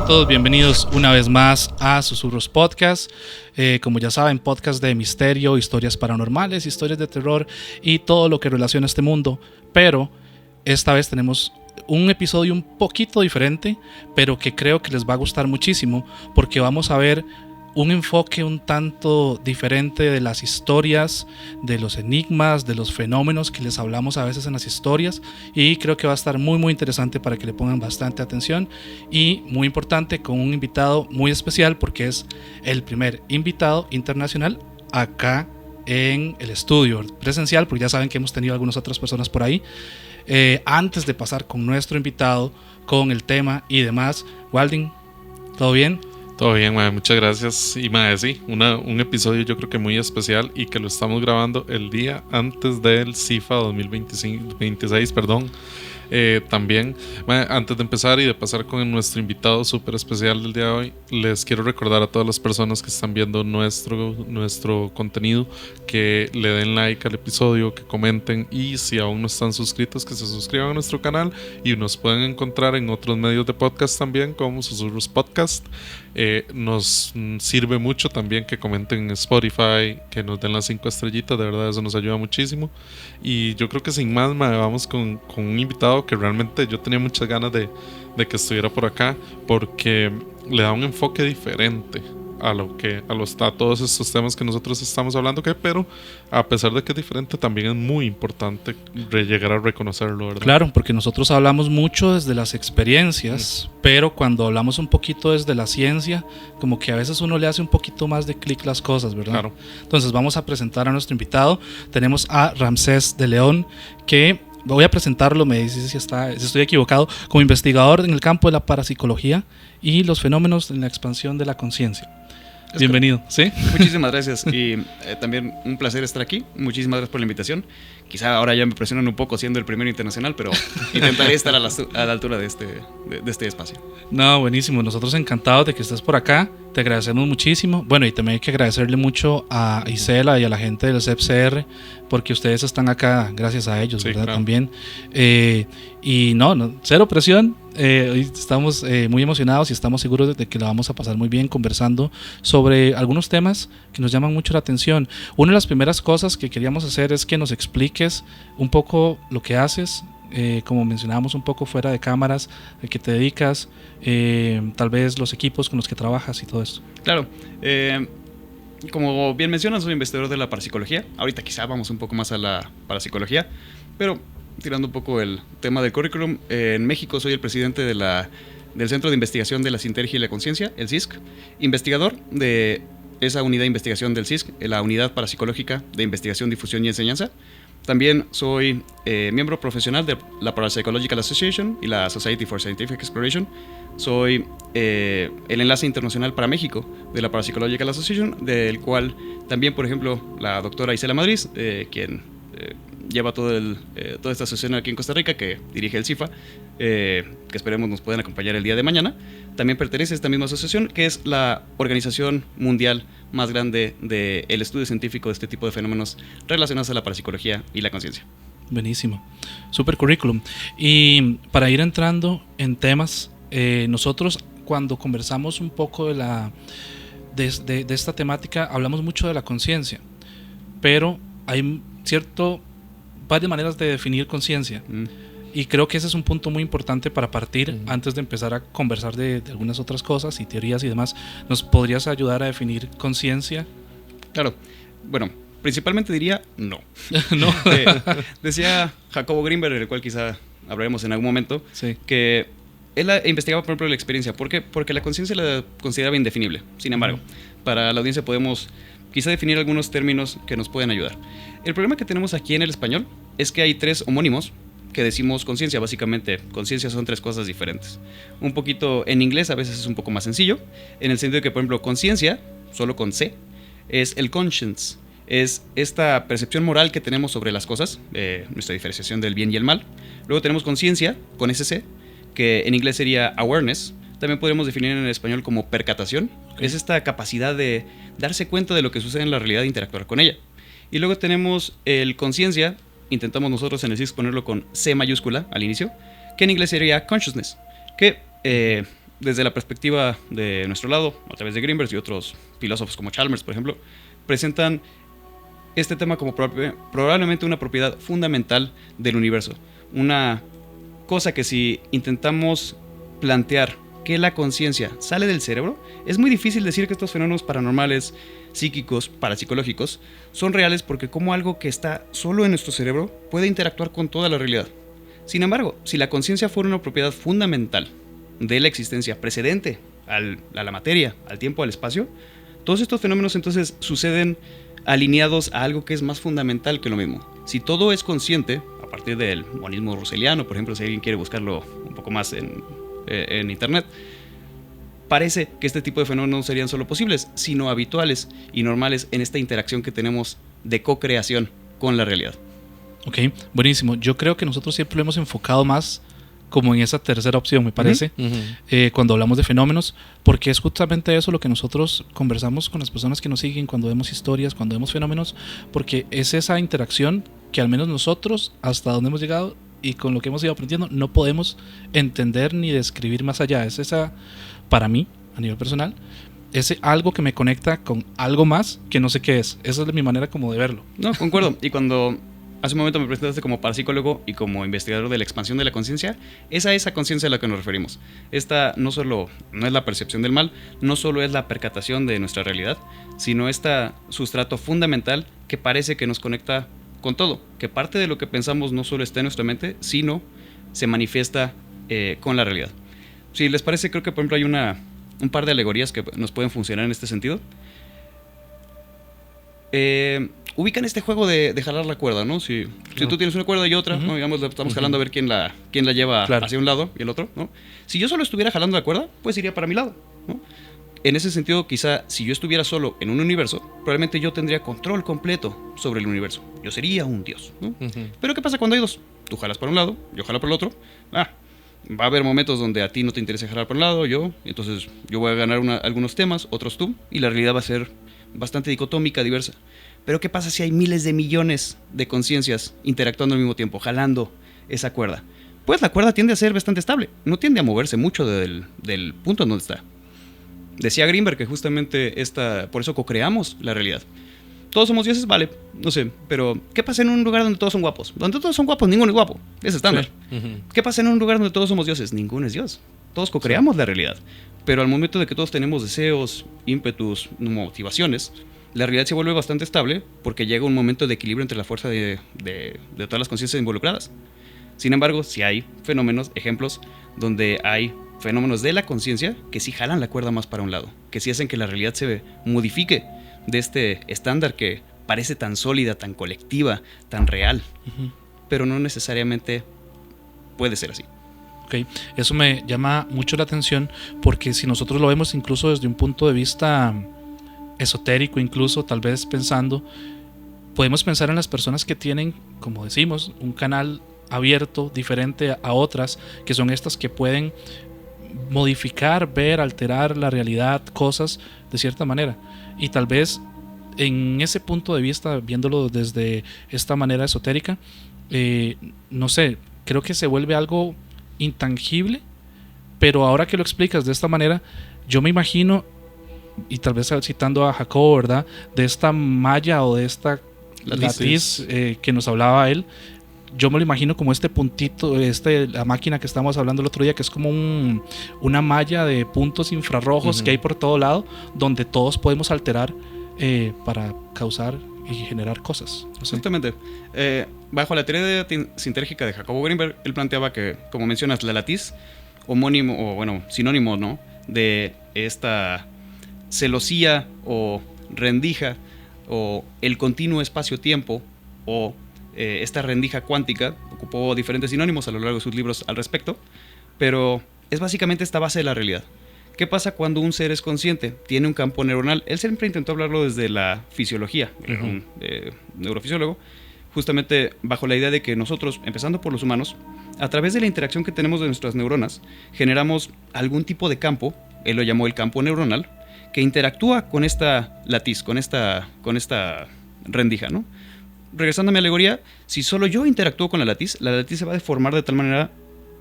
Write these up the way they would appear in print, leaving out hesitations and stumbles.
todos bienvenidos una vez más a Susurros Podcast. Como ya saben, podcast de misterio, historias paranormales, historias de terror y todo lo que relaciona este mundo. Pero esta vez tenemos un episodio un poquito diferente, pero que creo que les va a gustar muchísimo porque vamos a ver un enfoque un tanto diferente de las historias, de los enigmas, de los fenómenos que les hablamos a veces en las historias, y creo que va a estar muy interesante para que le pongan bastante atención, y muy importante, con un invitado muy especial porque es el primer invitado internacional acá en el estudio presencial, porque ya saben que hemos tenido algunas otras personas por ahí. Antes de pasar con nuestro invitado, con el tema y demás, Walding, ¿todo bien? Todo bien, mae, muchas gracias. Y mae, sí, un episodio yo creo que muy especial y que lo estamos grabando el día antes del CIFA 2026, perdón. También, mae, antes de empezar y de pasar con nuestro invitado súper especial del día de hoy, les quiero recordar a todas las personas que están viendo nuestro contenido que le den like al episodio, que comenten, y si aún no están suscritos, que se suscriban a nuestro canal. Y nos pueden encontrar en otros medios de podcast también, como Susurros Podcast. Nos sirve mucho también que comenten en Spotify, que nos den las 5 estrellitas, de verdad eso nos ayuda muchísimo. Y yo creo que sin más, mae, vamos con un invitado que realmente yo tenía muchas ganas de que estuviera por acá, porque le da un enfoque diferente a todos estos temas que nosotros estamos hablando, pero a pesar de que es diferente, también es muy importante llegar a reconocerlo, ¿verdad? Claro, porque nosotros hablamos mucho desde las experiencias, pero cuando hablamos un poquito desde la ciencia, como que a veces uno le hace un poquito más de clic las cosas, ¿verdad? Claro. Entonces vamos a presentar a nuestro invitado. Tenemos a Ramsés de León, que voy a presentarlo, me dice si estoy equivocado, como investigador en el campo de la parapsicología y los fenómenos en la expansión de la conciencia. Bienvenido. ¿Sí? Muchísimas gracias, y también un placer estar aquí. Muchísimas gracias por la invitación. Quizá ahora ya me presionan un poco siendo el primero internacional, pero intentaré estar a la altura de este espacio. No, buenísimo. Nosotros encantados de que estés por acá. Te agradecemos muchísimo. Bueno, y también hay que agradecerle mucho a Isela y a la gente del CEPCR, porque ustedes están acá gracias a ellos, sí, ¿verdad? Claro. También. Y no, cero presión. Hoy estamos muy emocionados y estamos seguros de que la vamos a pasar muy bien conversando sobre algunos temas que nos llaman mucho la atención. Una de las primeras cosas que queríamos hacer es que nos expliques un poco lo que haces, como mencionábamos un poco fuera de cámaras, a qué te dedicas, tal vez los equipos con los que trabajas y todo esto. Claro, como bien mencionas, soy investigador de la parapsicología. Ahorita quizá vamos un poco más a la parapsicología, pero tirando un poco el tema del currículum, en México soy el presidente del Centro de Investigación de la Sintergia y la Conciencia, el CISC, investigador de esa unidad de investigación del CISC, la Unidad Parapsicológica de Investigación, Difusión y Enseñanza. También soy miembro profesional de la Parapsychological Association y la Society for Scientific Exploration. Soy el enlace internacional para México de la Parapsychological Association, del cual también, por ejemplo, la doctora Isela Madrid, quien lleva toda esta asociación aquí en Costa Rica, que dirige el CIFA, que esperemos nos puedan acompañar el día de mañana, también pertenece a esta misma asociación, que es la organización mundial más grande del estudio científico de este tipo de fenómenos relacionados a la parapsicología y la conciencia. Buenísimo, super currículum. Y para ir entrando en temas, nosotros cuando conversamos un poco de esta temática, hablamos mucho de la conciencia, pero hay varias maneras de definir conciencia. Y creo que ese es un punto muy importante para partir antes de empezar a conversar de algunas otras cosas y teorías y demás. ¿Nos podrías ayudar a definir conciencia? Claro, bueno, principalmente diría no. No. Decía Jacobo Grinberg, del cual quizá hablaremos en algún momento, sí, que él investigaba, por ejemplo, la experiencia. ¿Por qué? Porque la conciencia la consideraba indefinible. Sin embargo, para la audiencia podemos quizá definir algunos términos que nos pueden ayudar. El problema que tenemos aquí en el español es que hay 3 homónimos que decimos conciencia. Básicamente, conciencia son 3 cosas diferentes. Un poquito en inglés a veces es un poco más sencillo, en el sentido de que, por ejemplo, conciencia, solo con C, es el conscience. Es esta percepción moral que tenemos sobre las cosas, nuestra diferenciación del bien y el mal. Luego tenemos conciencia, con SC, que en inglés sería awareness. También podemos definir en español como percatación. Okay. Es esta capacidad de darse cuenta de lo que sucede en la realidad e interactuar con ella. Y luego tenemos el conciencia, intentamos nosotros en el CISC ponerlo con C mayúscula al inicio, que en inglés sería consciousness, que desde la perspectiva de nuestro lado, a través de Greenberg y otros filósofos como Chalmers, por ejemplo, presentan este tema como probablemente una propiedad fundamental del universo. Una cosa que si intentamos plantear que la conciencia sale del cerebro, es muy difícil decir que estos fenómenos paranormales, psíquicos, parapsicológicos, son reales, porque como algo que está solo en nuestro cerebro puede interactuar con toda la realidad. Sin embargo, si la conciencia fuera una propiedad fundamental de la existencia precedente a la materia, al tiempo, al espacio, todos estos fenómenos entonces suceden alineados a algo que es más fundamental que lo mismo. Si todo es consciente, a partir del monismo russelliano, por ejemplo, si alguien quiere buscarlo un poco más en internet, parece que este tipo de fenómenos no serían solo posibles, sino habituales y normales en esta interacción que tenemos de co-creación con la realidad. Ok, buenísimo. Yo creo que nosotros siempre lo hemos enfocado más como en esa tercera opción, me parece, cuando hablamos de fenómenos, porque es justamente eso lo que nosotros conversamos con las personas que nos siguen cuando vemos historias, cuando vemos fenómenos, porque es esa interacción que al menos nosotros, hasta donde hemos llegado y con lo que hemos ido aprendiendo, no podemos entender ni describir más allá. Es esa, para mí, a nivel personal, ese algo que me conecta con algo más que no sé qué es. Esa es mi manera como de verlo. No, concuerdo. Y cuando hace un momento me presentaste como parapsicólogo y como investigador de la expansión de la conciencia, es a esa conciencia a la que nos referimos. Esta no es la percepción del mal, no solo es la percatación de nuestra realidad, sino este sustrato fundamental que parece que nos conecta con todo, que parte de lo que pensamos no solo está en nuestra mente, sino se manifiesta con la realidad. Si les parece, creo que por ejemplo hay un par de alegorías que nos pueden funcionar en este sentido. Ubican este juego de jalar la cuerda, ¿no? Si tú tienes una cuerda y otra, ¿no? Digamos, estamos jalando a ver quién la lleva hacia un lado y el otro, ¿no? Si yo solo estuviera jalando la cuerda, pues iría para mi lado, ¿no? En ese sentido, quizá si yo estuviera solo en un universo, probablemente yo tendría control completo sobre el universo. Yo sería un dios, ¿no? Pero ¿qué pasa cuando hay dos? Tú jalas para un lado, yo jalo para el otro. Va a haber momentos donde a ti no te interesa jalar para un lado, entonces yo voy a ganar algunos temas, otros tú, y la realidad va a ser bastante dicotómica, diversa. Pero ¿qué pasa si hay miles de millones de conciencias interactuando al mismo tiempo, jalando esa cuerda? Pues la cuerda tiende a ser bastante estable, no tiende a moverse mucho del punto en donde está. Decía Greenberg que justamente por eso co-creamos la realidad. Todos somos dioses, vale, no sé, pero ¿qué pasa en un lugar donde todos son guapos? Donde todos son guapos, ninguno es guapo, es estándar. Sí. ¿Qué pasa en un lugar donde todos somos dioses? Ninguno es dios. Todos co-creamos la realidad. Pero al momento de que todos tenemos deseos, ímpetus, motivaciones, la realidad se vuelve bastante estable porque llega un momento de equilibrio entre la fuerza de todas las conciencias involucradas. Sin embargo, si hay fenómenos, ejemplos, donde hay fenómenos de la conciencia que sí jalan la cuerda más para un lado, que sí hacen que la realidad se modifique de este estándar que parece tan sólida, tan colectiva, tan real, pero no necesariamente puede ser así. Okay. Eso me llama mucho la atención porque si nosotros lo vemos incluso desde un punto de vista esotérico, incluso tal vez podemos pensar en las personas que tienen, como decimos, un canal abierto diferente a otras, que son estas que pueden modificar, ver, alterar la realidad, cosas de cierta manera. Y tal vez en ese punto de vista, viéndolo desde esta manera esotérica, no sé, creo que se vuelve algo intangible, pero ahora que lo explicas de esta manera, yo me imagino, y tal vez citando a Jacobo, ¿verdad?, de esta malla o de esta latiz que nos hablaba él, yo me lo imagino como este puntito, la máquina que estábamos hablando el otro día, que es como una malla de puntos infrarrojos que hay por todo lado, donde todos podemos alterar para causar y generar cosas. No sé. Exactamente. Bajo la teoría sintérgica de Jacobo Greenberg, él planteaba que, como mencionas, la latiz, homónimo, o bueno, sinónimo, ¿no?, de esta celosía o rendija, o el continuo espacio-tiempo, o esta rendija cuántica, ocupó diferentes sinónimos a lo largo de sus libros al respecto, pero es básicamente esta base de la realidad. ¿Qué pasa cuando un ser es consciente? Tiene un campo neuronal. Él siempre intentó hablarlo desde la fisiología, era un neurofisiólogo, justamente bajo la idea de que nosotros, empezando por los humanos, a través de la interacción que tenemos de nuestras neuronas, generamos algún tipo de campo, él lo llamó el campo neuronal, que interactúa con esta latiz, con esta rendija, ¿no? Regresando a mi alegoría, si solo yo interactúo con la latiz se va a deformar de tal manera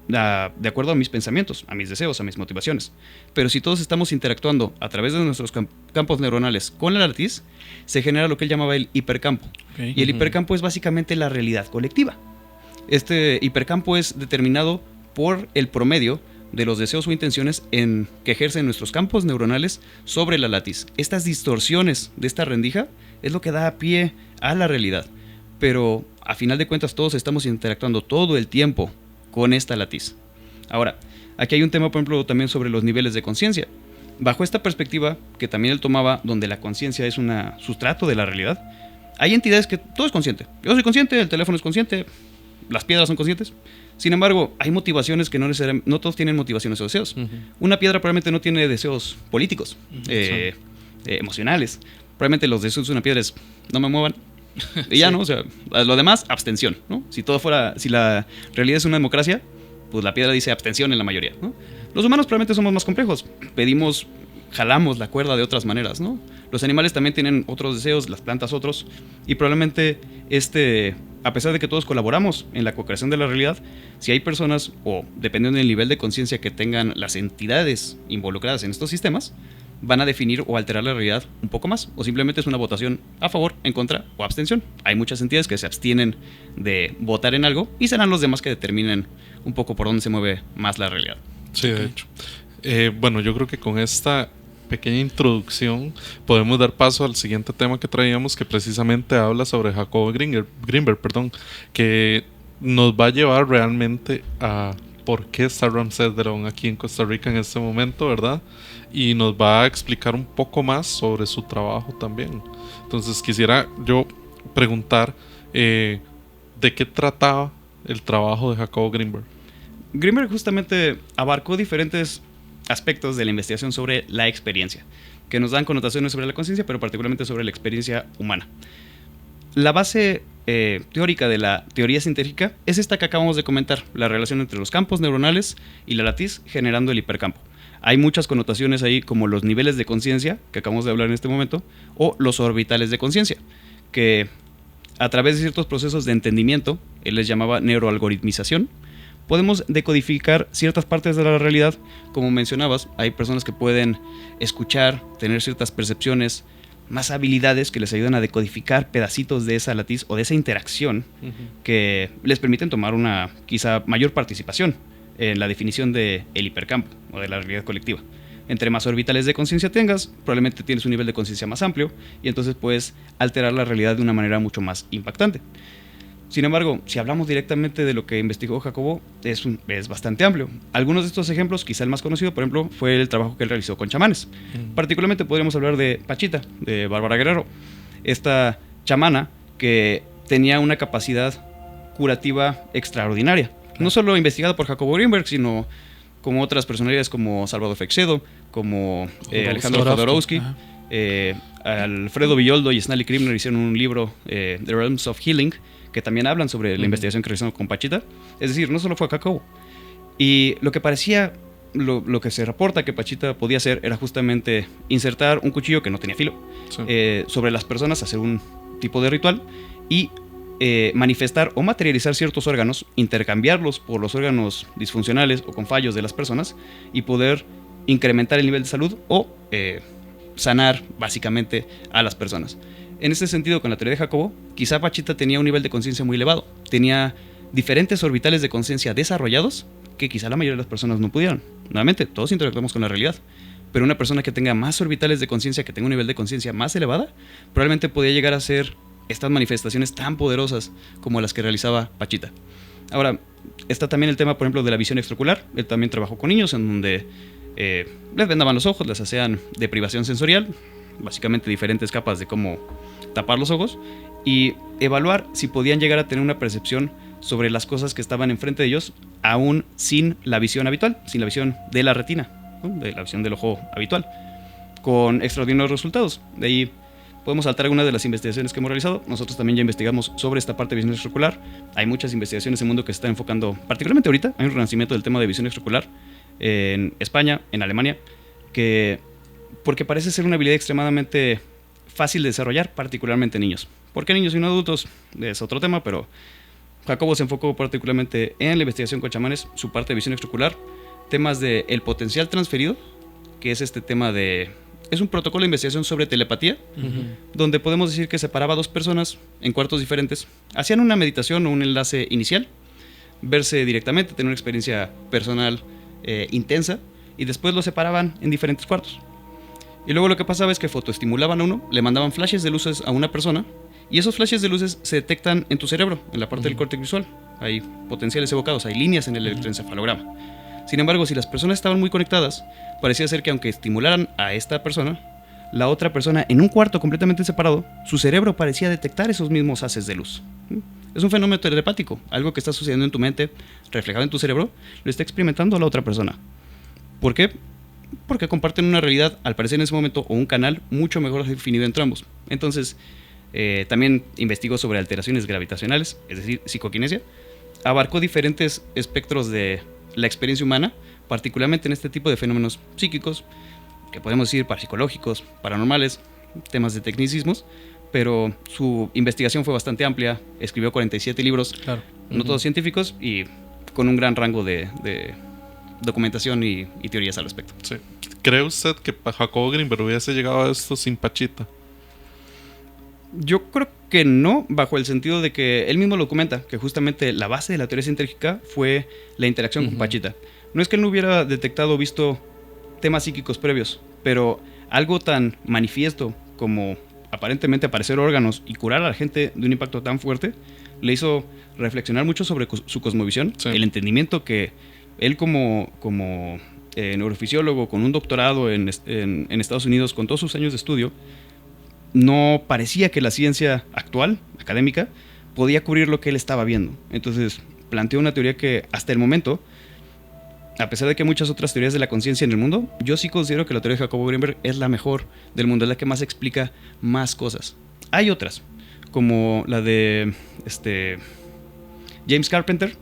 de acuerdo a mis pensamientos, a mis deseos, a mis motivaciones. Pero si todos estamos interactuando a través de nuestros campos neuronales con la latiz, se genera lo que él llamaba el hipercampo. Okay. Y el hipercampo es básicamente la realidad colectiva. Este hipercampo es determinado por el promedio de los deseos o intenciones que ejercen nuestros campos neuronales sobre la latiz. Estas distorsiones de esta rendija es lo que da pie a la realidad. Pero a final de cuentas todos estamos interactuando todo el tiempo con esta latiz. Ahora, aquí hay un tema, por ejemplo, también sobre los niveles de conciencia. Bajo esta perspectiva, que también él tomaba, donde la conciencia es un sustrato de la realidad, hay entidades que todo es consciente. Yo soy consciente, el teléfono es consciente, las piedras son conscientes. Sin embargo, hay motivaciones que no todos tienen motivaciones o deseos. Una piedra probablemente no tiene deseos políticos, emocionales. Probablemente los deseos de una piedra es no me muevan. Y ya, ¿no? O sea, lo demás, abstención, ¿no? Si la realidad es una democracia, pues la piedra dice abstención en la mayoría, ¿no? Los humanos probablemente somos más complejos. Jalamos la cuerda de otras maneras, ¿no? Los animales también tienen otros deseos, las plantas otros. Y probablemente a pesar de que todos colaboramos en la co-creación de la realidad, si hay personas, o dependiendo del nivel de conciencia que tengan las entidades involucradas en estos sistemas, van a definir o alterar la realidad un poco más, o simplemente es una votación a favor, en contra o abstención. Hay muchas entidades que se abstienen de votar en algo y serán los demás que determinen un poco por dónde se mueve más la realidad. Sí, de hecho. Bueno, yo creo que con esta pequeña introducción podemos dar paso al siguiente tema que traíamos, que precisamente habla sobre Jacobo Grinberg, que nos va a llevar realmente a por qué está Ramsés Derón aquí en Costa Rica en este momento, ¿verdad? Y nos va a explicar un poco más sobre su trabajo también. Entonces quisiera yo preguntar de qué trataba el trabajo de Jacobo Grinberg. Grinberg justamente abarcó diferentes aspectos de la investigación sobre la experiencia, que nos dan connotaciones sobre la conciencia, pero particularmente sobre la experiencia humana. La base teórica de la teoría sintérgica es esta que acabamos de comentar, la relación entre los campos neuronales y la latiz generando el hipercampo. Hay muchas connotaciones ahí, como los niveles de conciencia, que acabamos de hablar en este momento, o los orbitales de conciencia, que a través de ciertos procesos de entendimiento, él les llamaba neuroalgoritmización, podemos decodificar ciertas partes de la realidad. Como mencionabas, hay personas que pueden escuchar, tener ciertas percepciones, más habilidades que les ayudan a decodificar pedacitos de esa latiz o de esa interacción que les permiten tomar una quizá mayor participación en la definición del hipercampo o de la realidad colectiva. Entre más orbitales de conciencia tengas, probablemente tienes un nivel de conciencia más amplio y entonces puedes alterar la realidad de una manera mucho más impactante. Sin embargo, si hablamos directamente de lo que investigó Jacobo, es bastante amplio. Algunos de estos ejemplos, quizá el más conocido, por ejemplo, fue el trabajo que él realizó con chamanes. Particularmente podríamos hablar de Pachita, de Bárbara Guerrero, esta chamana que tenía una capacidad curativa extraordinaria. No solo investigada por Jacobo Grinberg, sino como otras personalidades como Salvador Freixedo, como Alejandro Jodorowsky, Alfredo Villoldo y Stanley Krippner hicieron un libro, The Realms of Healing, que también hablan sobre la investigación que realizaron con Pachita. Es decir, no solo fue Jacobo. Y lo que parecía, lo que se reporta que Pachita podía hacer era justamente insertar un cuchillo que no tenía filo sobre las personas, hacer un tipo de ritual y manifestar o materializar ciertos órganos, intercambiarlos por los órganos disfuncionales o con fallos de las personas y poder incrementar el nivel de salud o sanar básicamente a las personas. En este sentido, con la teoría de Jacobo, quizá Pachita tenía un nivel de conciencia muy elevado. Tenía diferentes orbitales de conciencia desarrollados que quizá la mayoría de las personas no pudieron. Nuevamente, todos interactuamos con la realidad. Pero una persona que tenga más orbitales de conciencia, que tenga un nivel de conciencia más elevada, probablemente podía llegar a ser estas manifestaciones tan poderosas como las que realizaba Pachita. Ahora, está también el tema, por ejemplo, de la visión extraocular. Él también trabajó con niños en donde les vendaban los ojos, les hacían deprivación sensorial, básicamente diferentes capas de cómo tapar los ojos y evaluar si podían llegar a tener una percepción sobre las cosas que estaban enfrente de ellos, aún sin la visión habitual, sin la visión de la retina, ¿no? De la visión del ojo habitual, con extraordinarios resultados. De ahí podemos saltar algunas de las investigaciones que hemos realizado. Nosotros también ya investigamos sobre esta parte de visión extraocular. Hay muchas investigaciones en el mundo que se están enfocando, particularmente ahorita, hay un renacimiento del tema de visión extraocular en España, en Alemania, porque parece ser una habilidad extremadamente fácil de desarrollar, particularmente en niños. ¿Por qué niños y no adultos? Es otro tema, pero Jacobo se enfocó particularmente en la investigación con chamanes, su parte de visión extraocular, temas de el potencial transferido, que es este tema de... Es un protocolo de investigación sobre telepatía, donde podemos decir que separaba a dos personas en cuartos diferentes, hacían una meditación o un enlace inicial, verse directamente, tener una experiencia personal intensa, y después lo separaban en diferentes cuartos. Y luego lo que pasaba es que fotoestimulaban a uno, le mandaban flashes de luces a una persona, y esos flashes de luces se detectan en tu cerebro, en la parte del córtex visual. Hay potenciales evocados, hay líneas en el electroencefalograma. Sin embargo, si las personas estaban muy conectadas, parecía ser que aunque estimularan a esta persona, la otra persona en un cuarto completamente separado, su cerebro parecía detectar esos mismos haces de luz. Es un fenómeno telepático, algo que está sucediendo en tu mente, reflejado en tu cerebro, lo está experimentando la otra persona. ¿Por qué? Porque comparten una realidad, al parecer en ese momento, o un canal mucho mejor definido entre ambos. Entonces, también investigó sobre alteraciones gravitacionales, es decir, psicoquinesia. Abarcó diferentes espectros de la experiencia humana, particularmente en este tipo de fenómenos psíquicos, que podemos decir parapsicológicos, paranormales, temas de tecnicismos, pero su investigación fue bastante amplia, escribió 47 libros, claro. No todos científicos, y con un gran rango de documentación y teorías al respecto. Sí. ¿Cree usted que Jacobo Grinberg hubiese llegado a esto sin Pachita? Yo creo que no, bajo el sentido de que él mismo lo documenta, que justamente la base de la teoría sintérgica fue la interacción con Pachita. No es que él no hubiera detectado o visto temas psíquicos previos, pero algo tan manifiesto como aparentemente aparecer órganos y curar a la gente de un impacto tan fuerte, le hizo reflexionar mucho sobre su cosmovisión, sí. El entendimiento que él como neurofisiólogo, con un doctorado en Estados Unidos, con todos sus años de estudio, no parecía que la ciencia actual, académica, podía cubrir lo que él estaba viendo. Entonces planteó una teoría que hasta el momento, a pesar de que hay muchas otras teorías de la conciencia en el mundo, yo sí considero que la teoría de Jacobo Grinberg es la mejor del mundo, es la que más explica más cosas. Hay otras, como la de James Carpenter,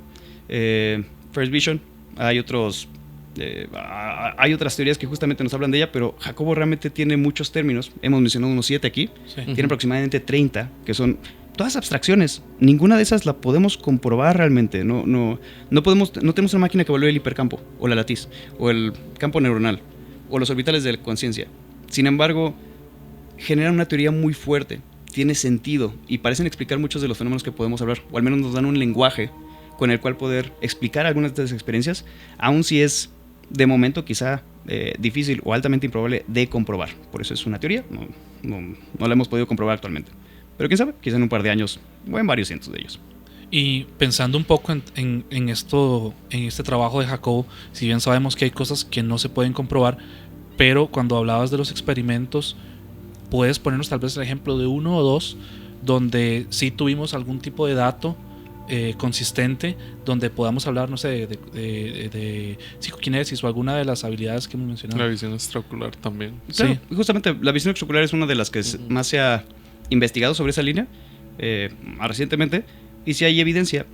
First Vision. Hay otras teorías que justamente nos hablan de ella, pero Jacobo realmente tiene muchos términos. Hemos mencionado unos 7 aquí. Sí. Tiene aproximadamente 30, que son todas abstracciones. Ninguna de esas la podemos comprobar realmente. No tenemos una máquina que evalúe el hipercampo, o la latiz, o el campo neuronal, o los orbitales de la conciencia. Sin embargo, generan una teoría muy fuerte, tiene sentido, y parecen explicar muchos de los fenómenos que podemos hablar, o al menos nos dan un lenguaje con el cual poder explicar algunas de estas experiencias, aun si es de momento quizá difícil o altamente improbable de comprobar. Por eso es una teoría, no la hemos podido comprobar actualmente. Pero quién sabe, quizá en un par de años o en varios cientos de ellos. Y pensando un poco en este trabajo de Jacobo, si bien sabemos que hay cosas que no se pueden comprobar, pero cuando hablabas de los experimentos, ¿puedes ponernos tal vez el ejemplo de 1 o 2 donde sí tuvimos algún tipo de dato consistente, donde podamos hablar, no sé, de psicoquinesis o alguna de las habilidades que hemos mencionado? La visión extraocular también. Claro, sí. Justamente la visión extraocular es una de las que más se ha investigado sobre esa línea recientemente, y si hay evidencia.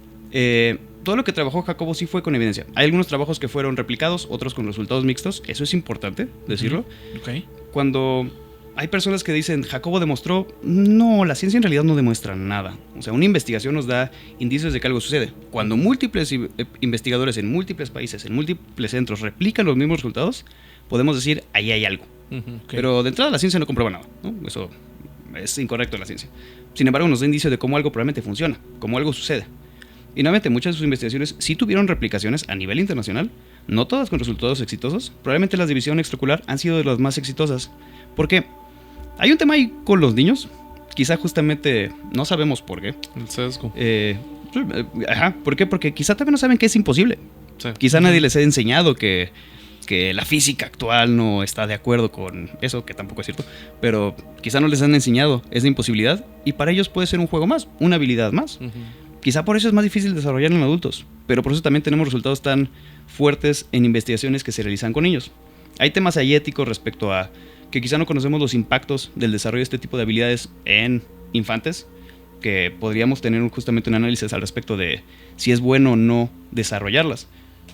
Todo lo que trabajó Jacobo sí fue con evidencia. Hay algunos trabajos que fueron replicados, otros con resultados mixtos. Eso es importante decirlo. Okay. Cuando hay personas que dicen Jacobo demostró, no, la ciencia en realidad no demuestra nada. O sea, una investigación nos da indicios de que algo sucede. Cuando múltiples investigadores en múltiples países, en múltiples centros replican los mismos resultados, podemos decir ahí hay algo. Okay. Pero de entrada la ciencia no comprueba nada, ¿no? Eso es incorrecto en la ciencia. Sin embargo, nos da indicios de cómo algo probablemente funciona, cómo algo sucede. Y nuevamente, muchas de sus investigaciones sí tuvieron replicaciones a nivel internacional, no todas con resultados exitosos. Probablemente las de visión extraocular han sido de las más exitosas. ¿Por qué? Hay un tema ahí con los niños, quizá justamente no sabemos por qué. El sesgo. ¿Por qué? Porque quizá también no saben que es imposible. Sí. Quizá nadie les ha enseñado que la física actual no está de acuerdo con eso, que tampoco es cierto, pero quizá no les han enseñado esa imposibilidad, y para ellos puede ser un juego más, una habilidad más. Quizá por eso es más difícil desarrollar en adultos, pero por eso también tenemos resultados tan fuertes en investigaciones que se realizan con niños. Hay temas ahí éticos respecto a que quizá no conocemos los impactos del desarrollo de este tipo de habilidades en infantes, que podríamos tener justamente un análisis al respecto de si es bueno o no desarrollarlas.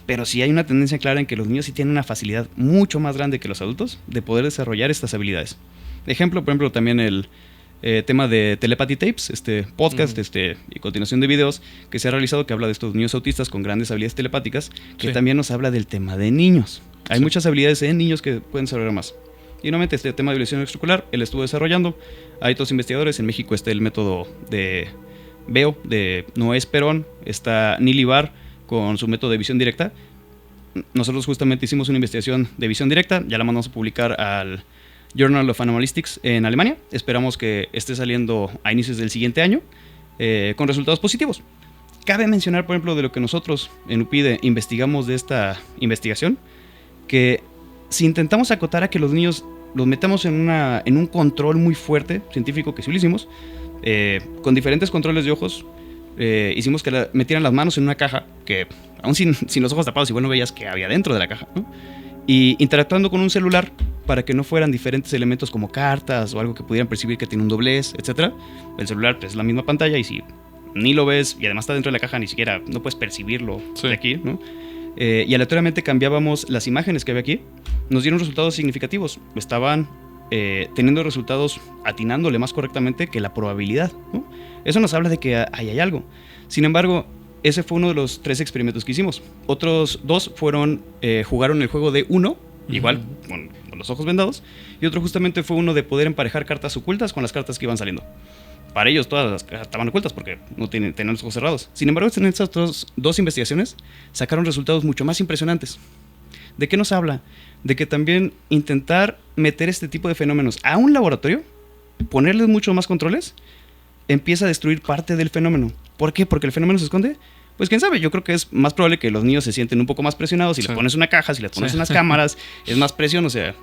Pero sí hay una tendencia clara en que los niños sí tienen una facilidad mucho más grande que los adultos de poder desarrollar estas habilidades. Ejemplo, por ejemplo, también tema de Telepathy Tapes, este podcast y continuación de videos que se ha realizado que habla de estos niños autistas con grandes habilidades telepáticas, que también nos habla del tema de niños. Hay muchas habilidades en niños que pueden desarrollar más. Y nuevamente este tema de evaluación extraocular, él estuvo desarrollando. Hay otros investigadores, en México está el método de Veo, de Noé Perón, está Nili Bar con su método de visión directa. Nosotros justamente hicimos una investigación de visión directa, ya la mandamos a publicar al Journal of Animalistics en Alemania. Esperamos que esté saliendo a inicios del siguiente año con resultados positivos. Cabe mencionar, por ejemplo, de lo que nosotros en UPIDE investigamos de esta investigación, que si intentamos acotar a que los niños los metamos en un control muy fuerte, científico, que sí lo hicimos, con diferentes controles de ojos, hicimos que metieran las manos en una caja, que aún sin los ojos tapados igual no veías que había dentro de la caja, ¿no? Y interactuando con un celular para que no fueran diferentes elementos como cartas o algo que pudieran percibir que tiene un doblez, etc. El celular es la misma pantalla y si ni lo ves y además está dentro de la caja, ni siquiera no puedes percibirlo de aquí, ¿no? Y aleatoriamente cambiábamos las imágenes que había aquí, nos dieron resultados significativos. Estaban teniendo resultados atinándole más correctamente que la probabilidad, ¿no? Eso nos habla de que hay algo. Sin embargo, ese fue uno de los 3 experimentos que hicimos. Otros 2 jugaron el juego de uno, igual con los ojos vendados, y otro justamente fue uno de poder emparejar cartas ocultas con las cartas que iban saliendo. Para ellos todas las cartas estaban ocultas porque no tenían los ojos cerrados. Sin embargo, en estas dos investigaciones sacaron resultados mucho más impresionantes. ¿De qué nos habla? De que también intentar meter este tipo de fenómenos a un laboratorio, ponerles muchos más controles, empieza a destruir parte del fenómeno. ¿Por qué? Porque el fenómeno se esconde. Pues quién sabe, yo creo que es más probable que los niños se sienten un poco más presionados. Si les pones una caja, si les pones unas cámaras, es más presión, o sea.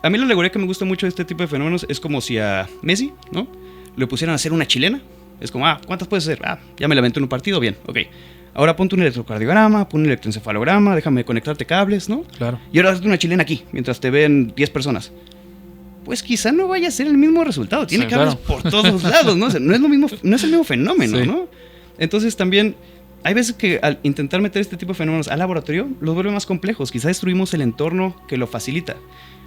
A mí la alegoría que me gusta mucho de este tipo de fenómenos es como si a Messi, ¿no?, le pusieran a hacer una chilena. Es como, ¿cuántas puedes hacer? Ya me la aventé en un partido, bien, ok. Ahora ponte un electrocardiograma, pon un electroencefalograma, déjame conectarte cables, ¿no? Claro. Y ahora hazte una chilena aquí, mientras te ven 10 personas. Pues quizá no vaya a ser el mismo resultado. Tiene cables por todos lados, ¿no? O sea, no es el mismo fenómeno, ¿no? Entonces también hay veces que al intentar meter este tipo de fenómenos al laboratorio los vuelve más complejos. Quizá destruimos el entorno que lo facilita.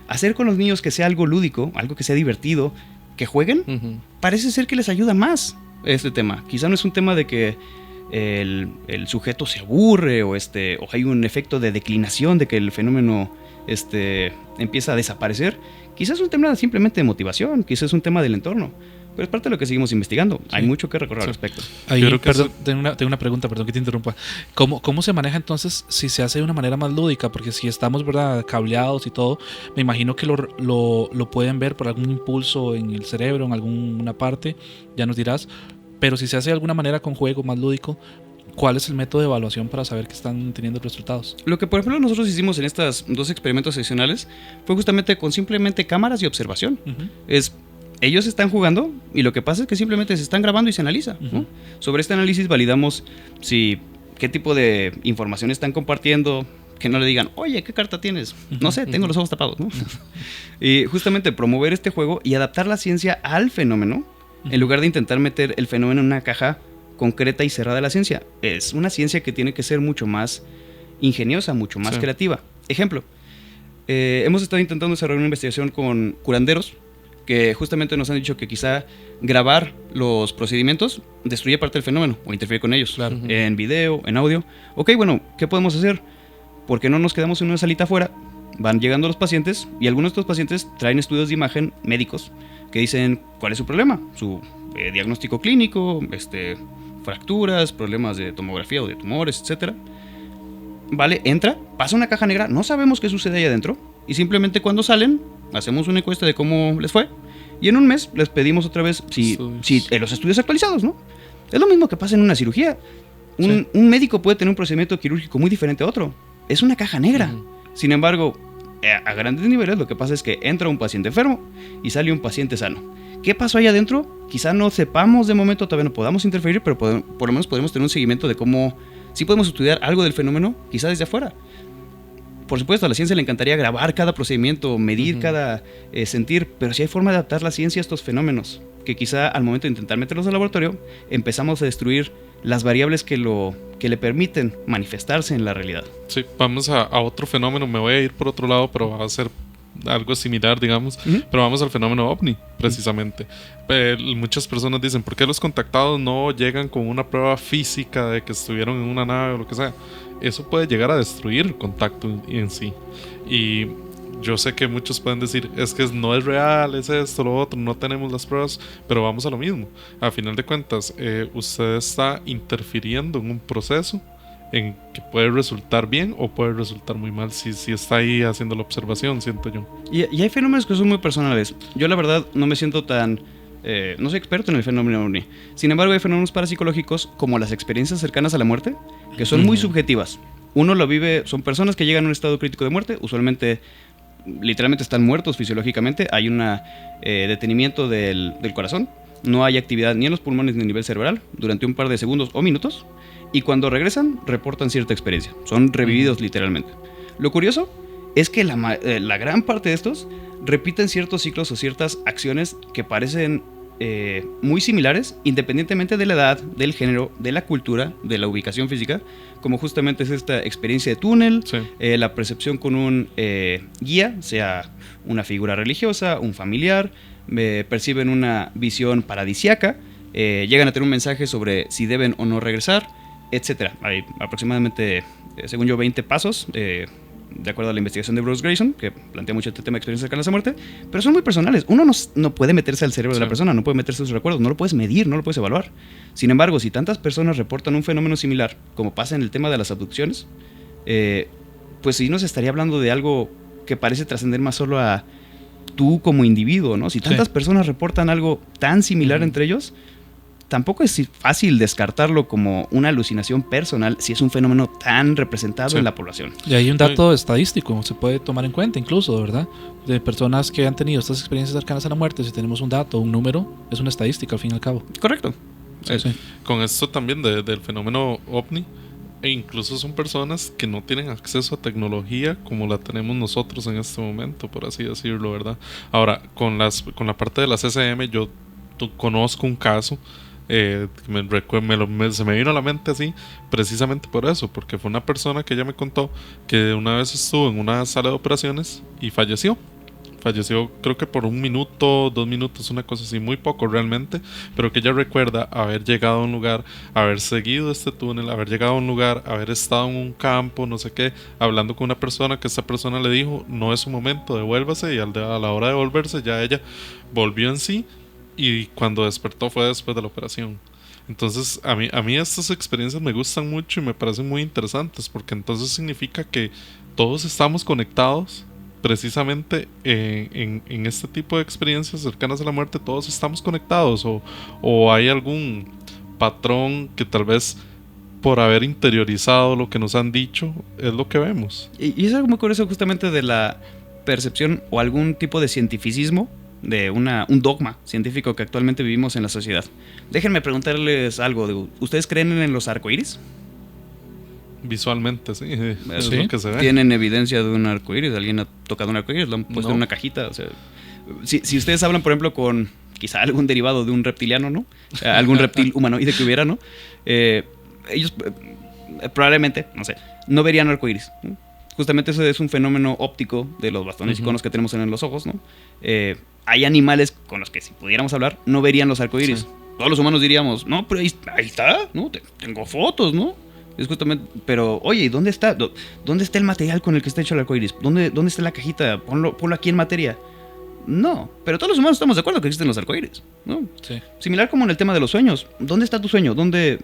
Hacer con los niños que sea algo lúdico, algo que sea divertido, que jueguen, parece ser que les ayuda más este tema. Quizá no es un tema de que el sujeto se aburre o hay un efecto de declinación, de que el fenómeno empieza a desaparecer. Quizás es un tema simplemente de motivación, quizás es un tema del entorno. Pero es parte de lo que seguimos investigando. Sí. Hay mucho que recorrer al respecto. Ahí, tengo una pregunta, perdón que te interrumpa. ¿Cómo se maneja entonces si se hace de una manera más lúdica? Porque si estamos, ¿verdad?, cableados y todo, me imagino que lo pueden ver por algún impulso en el cerebro, en alguna parte, ya nos dirás. Pero si se hace de alguna manera con juego más lúdico, ¿cuál es el método de evaluación para saber que están teniendo resultados? Lo que, por ejemplo, nosotros hicimos en estos 2 experimentos adicionales fue justamente con simplemente cámaras y observación. Ellos están jugando y lo que pasa es que simplemente se están grabando y se analiza, ¿no? Sobre este análisis validamos qué tipo de información están compartiendo, que no le digan, oye, ¿qué carta tienes? No sé, tengo los ojos tapados, ¿no? Y justamente promover este juego y adaptar la ciencia al fenómeno, en lugar de intentar meter el fenómeno en una caja concreta y cerrada de la ciencia. Es una ciencia que tiene que ser mucho más ingeniosa, mucho más creativa. Ejemplo, hemos estado intentando desarrollar una investigación con curanderos que justamente nos han dicho que quizá grabar los procedimientos destruye parte del fenómeno o interfiere con ellos, en video, en audio. Ok, bueno, ¿qué podemos hacer? ¿Por qué no nos quedamos en una salita afuera? Van llegando los pacientes y algunos de estos pacientes traen estudios de imagen médicos que dicen cuál es su problema, su diagnóstico clínico, fracturas, problemas de tomografía o de tumores, etc. Vale, entra, pasa una caja negra, no sabemos qué sucede ahí adentro y simplemente cuando salen hacemos una encuesta de cómo les fue y en un mes les pedimos otra vez si los estudios actualizados, ¿no? Es lo mismo que pasa en una cirugía. Un médico puede tener un procedimiento quirúrgico muy diferente a otro. Es una caja negra. Sin embargo, a grandes niveles lo que pasa es que entra un paciente enfermo y sale un paciente sano. ¿Qué pasó ahí adentro? Quizá no sepamos de momento, todavía no podamos interferir, pero por lo menos podemos tener un seguimiento de cómo sí podemos estudiar algo del fenómeno, quizá desde afuera. Por supuesto, a la ciencia le encantaría grabar cada procedimiento, medir cada sentir, pero si hay forma de adaptar la ciencia a estos fenómenos, que quizá al momento de intentar meterlos al laboratorio, empezamos a destruir las variables que le permiten manifestarse en la realidad. Sí, vamos a otro fenómeno, me voy a ir por otro lado, pero va a ser algo similar, digamos, pero vamos al fenómeno ovni, precisamente. Muchas personas dicen, ¿por qué los contactados no llegan con una prueba física de que estuvieron en una nave o lo que sea? Eso puede llegar a destruir el contacto en sí. Y yo sé que muchos pueden decir, es que no es real, es esto, lo otro, no tenemos las pruebas, pero vamos a lo mismo. A final de cuentas, usted está interfiriendo en un proceso en que puede resultar bien o puede resultar muy mal si está ahí haciendo la observación, siento yo. Y hay fenómenos que son muy personales. Yo la verdad no me siento tan... no soy experto en el fenómeno ovni. Sin embargo, hay fenómenos parapsicológicos como las experiencias cercanas a la muerte, que son muy subjetivas. Uno lo vive, son personas que llegan a un estado crítico de muerte, usualmente literalmente están muertos fisiológicamente, hay un detenimiento del corazón, no hay actividad ni en los pulmones ni a nivel cerebral durante un par de segundos o minutos, y cuando regresan reportan cierta experiencia, son revividos literalmente. Lo curioso es que la gran parte de estos repiten ciertos ciclos o ciertas acciones que parecen muy similares, independientemente de la edad, del género, de la cultura, de la ubicación física, como justamente es esta experiencia de túnel, sí. La percepción con un guía, sea una figura religiosa, un familiar, perciben una visión paradisiaca, llegan a tener un mensaje sobre si deben o no regresar, etc. Hay aproximadamente, según yo, 20 pasos, de acuerdo a la investigación de Bruce Grayson, que plantea mucho este tema de experiencias cercanas a la muerte, pero son muy personales. Uno no puede meterse al cerebro de la persona, no puede meterse a sus recuerdos, no lo puedes medir, no lo puedes evaluar. Sin embargo, si tantas personas reportan un fenómeno similar, como pasa en el tema de las abducciones, pues sí nos estaría hablando de algo que parece trascender más solo a tú como individuo, ¿no? Si tantas personas reportan algo tan similar entre ellos, tampoco es fácil descartarlo como una alucinación personal si es un fenómeno tan representado en la población. Y hay un dato estadístico, se puede tomar en cuenta incluso, ¿verdad? De personas que han tenido estas experiencias cercanas a la muerte, si tenemos un dato, un número, es una estadística al fin y al cabo. Correcto. Sí. Con esto también del fenómeno ovni, e incluso son personas que no tienen acceso a tecnología como la tenemos nosotros en este momento, por así decirlo, ¿verdad? Ahora, con la parte de la CCM, yo conozco un caso se me vino a la mente así precisamente por eso, porque fue una persona que ella me contó que una vez estuvo en una sala de operaciones y falleció creo que por 1 minuto, 2 minutos, una cosa así, muy poco realmente, pero que ella recuerda haber llegado a un lugar, haber seguido este túnel, haber llegado a un lugar, haber estado en un campo, no sé qué, hablando con una persona, que esa persona le dijo, no es su momento, devuélvase, y a la hora de volverse ya ella volvió en sí. Y cuando despertó fue después de la operación. Entonces a mí estas experiencias me gustan mucho y me parecen muy interesantes, porque entonces significa que todos estamos conectados precisamente en este tipo de experiencias cercanas a la muerte. Todos estamos conectados, o hay algún patrón que tal vez por haber interiorizado lo que nos han dicho es lo que vemos. Y es algo muy curioso justamente de la percepción o algún tipo de cientificismo, de un dogma científico que actualmente vivimos en la sociedad. Déjenme preguntarles algo. ¿Ustedes creen en los arcoíris? Visualmente, sí. Es lo que se ve. ¿Tienen evidencia de un arcoíris? ¿Alguien ha tocado un arcoíris? ¿Lo han puesto en una cajita? O sea, si ustedes hablan, por ejemplo, con quizá algún derivado de un reptiliano, ¿no? Algún reptil humanoide que hubiera, ¿no? Ellos probablemente, no sé, no verían arcoíris, ¿no? Justamente eso es un fenómeno óptico de los bastones iconos que tenemos en los ojos, ¿no? Hay animales con los que si pudiéramos hablar no verían los arcoíris. Sí. Todos los humanos diríamos, no, pero ahí está, ¿no? Tengo fotos, ¿no? Es justamente, pero oye, ¿dónde está? ¿Dónde está el material con el que está hecho el arcoíris? ¿Dónde está la cajita? Ponlo aquí en materia. No, pero todos los humanos estamos de acuerdo que existen los arcoíris, ¿no? Sí. Similar como en el tema de los sueños. ¿Dónde está tu sueño? ¿Dónde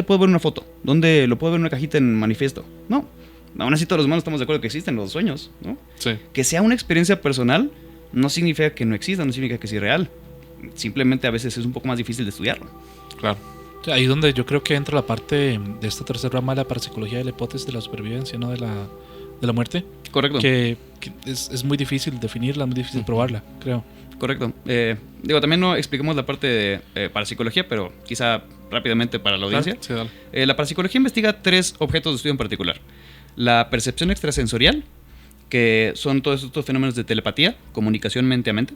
puedo ver una foto? ¿Dónde lo puedo ver en una cajita en manifiesto? No. Aún así todos los humanos estamos de acuerdo que existen los sueños, ¿no? Sí. Que sea una experiencia personal no significa que no exista, no significa que sea real. Simplemente a veces es un poco más difícil de estudiarlo. Claro. Ahí es donde yo creo que entra la parte de esta tercera rama de la parapsicología, de la hipótesis de la supervivencia, ¿no? De la muerte. Correcto. Que es muy difícil definirla, muy difícil probarla, creo. Correcto. También no expliquemos la parte de parapsicología, pero quizá rápidamente para la audiencia. Claro, sí, la parapsicología investiga 3 objetos de estudio en particular. La percepción extrasensorial, que son todos estos fenómenos de telepatía, comunicación mente a mente.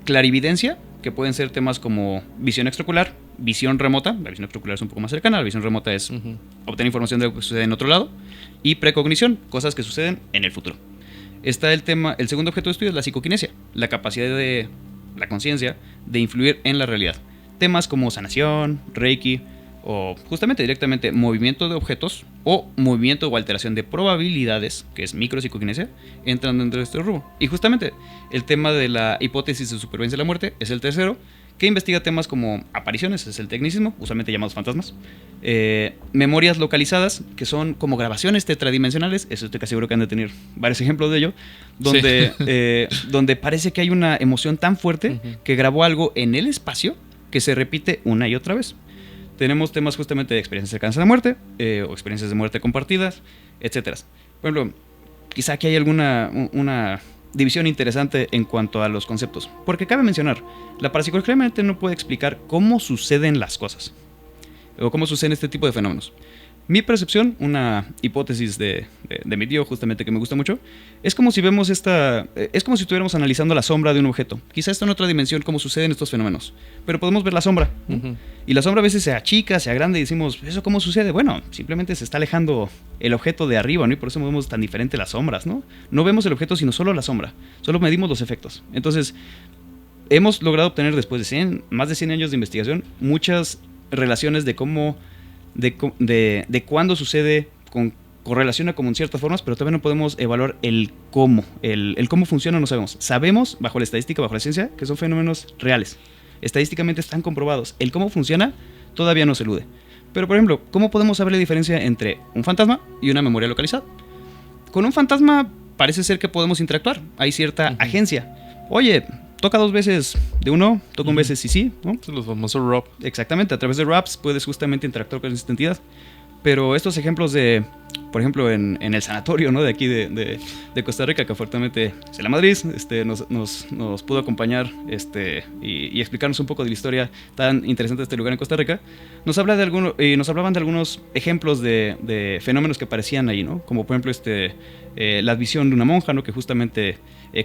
Clarividencia, que pueden ser temas como visión extraocular, visión remota. La visión extraocular es un poco más cercana, la visión remota es obtener información de lo que sucede en otro lado. Y precognición, cosas que suceden en el futuro. está el segundo objeto de estudio es la psicoquinesia, la capacidad de la conciencia de influir en la realidad. Temas como sanación, reiki o justamente directamente movimiento de objetos o movimiento o alteración de probabilidades, que es micropsicoquinesia, entran dentro de este rubro. Y justamente el tema de la hipótesis de supervivencia de la muerte es el tercero, que investiga temas como apariciones, es el tecnicismo, usualmente llamados fantasmas, memorias localizadas, que son como grabaciones tetradimensionales, eso estoy casi seguro que han de tener varios ejemplos de ello, donde, sí. Donde parece que hay una emoción tan fuerte que grabó algo en el espacio que se repite una y otra vez. Tenemos temas justamente de experiencias cercanas a la muerte, o experiencias de muerte compartidas, etc. Por ejemplo, quizá aquí hay una división interesante en cuanto a los conceptos, porque cabe mencionar, la parapsicología realmente no puede explicar cómo suceden las cosas o cómo suceden este tipo de fenómenos. Mi percepción, una hipótesis de mi tío justamente que me gusta mucho, es como si vemos es como si estuviéramos analizando la sombra de un objeto. Quizá está en otra dimensión cómo suceden estos fenómenos, pero podemos ver la sombra, ¿no? Y la sombra a veces se achica, se agranda y decimos, ¿eso cómo sucede? Bueno, simplemente se está alejando el objeto de arriba, ¿no? Y por eso vemos tan diferente las sombras, ¿no? No vemos el objeto sino solo la sombra, solo medimos los efectos. Entonces, hemos logrado obtener después de más de 100 años de investigación muchas relaciones de cómo de cuándo sucede, correlaciona como en ciertas formas, pero todavía no podemos evaluar el cómo. El cómo funciona no sabemos. Sabemos, bajo la estadística, bajo la ciencia, que son fenómenos reales. Estadísticamente están comprobados. El cómo funciona todavía no se elude. Pero, por ejemplo, ¿cómo podemos saber la diferencia entre un fantasma y una memoria localizada? Con un fantasma parece ser que podemos interactuar. Hay cierta agencia. Oye, toca 2 veces de uno, toca 1 veces y sí, ¿no? Los famosos ROP. Exactamente, a través de RAPs puedes justamente interactuar con esta entidad. Pero estos ejemplos de, por ejemplo, en el sanatorio, ¿no? De aquí de Costa Rica, que afortunadamente Cela Madrid nos pudo acompañar y explicarnos un poco de la historia tan interesante de este lugar en Costa Rica, nos hablaban de algunos ejemplos de fenómenos que aparecían ahí, ¿no? Como por ejemplo la visión de una monja, ¿no? Que justamente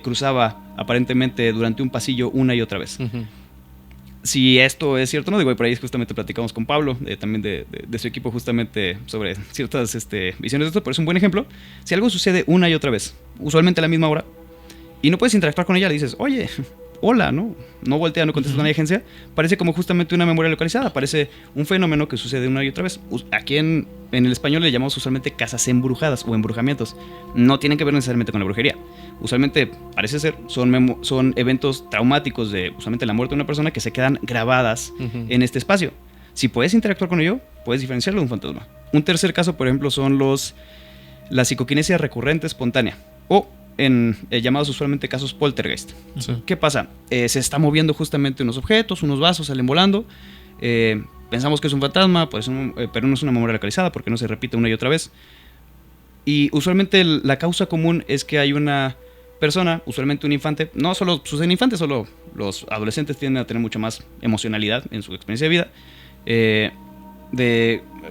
cruzaba aparentemente durante un pasillo una y otra vez. Si esto es cierto, no digo, por ahí justamente platicamos con Pablo, también de su equipo, justamente sobre ciertas visiones de esto, pero es un buen ejemplo. Si algo sucede una y otra vez, usualmente a la misma hora, y no puedes interactuar con ella, le dices, oye, hola, no voltea, no contesta a una agencia, parece como justamente una memoria localizada, parece un fenómeno que sucede una y otra vez. Aquí en el español le llamamos usualmente casas embrujadas o embrujamientos. No tienen que ver necesariamente con la brujería. Usualmente, parece ser, son eventos traumáticos de usualmente la muerte de una persona que se quedan grabadas en este espacio. Si puedes interactuar con ello, puedes diferenciarlo de un fantasma. Un tercer caso, por ejemplo, son la psicoquinesia recurrente espontánea, o en llamados usualmente casos poltergeist. Sí. ¿Qué pasa? Se está moviendo justamente unos objetos, unos vasos salen volando, pensamos que es un fantasma, pues, pero no es una memoria localizada porque no se repite una y otra vez. Y usualmente la causa común es que hay una persona, usualmente un infante, no solo sucede en infantes, solo los adolescentes tienden a tener mucha más emocionalidad en su experiencia de vida,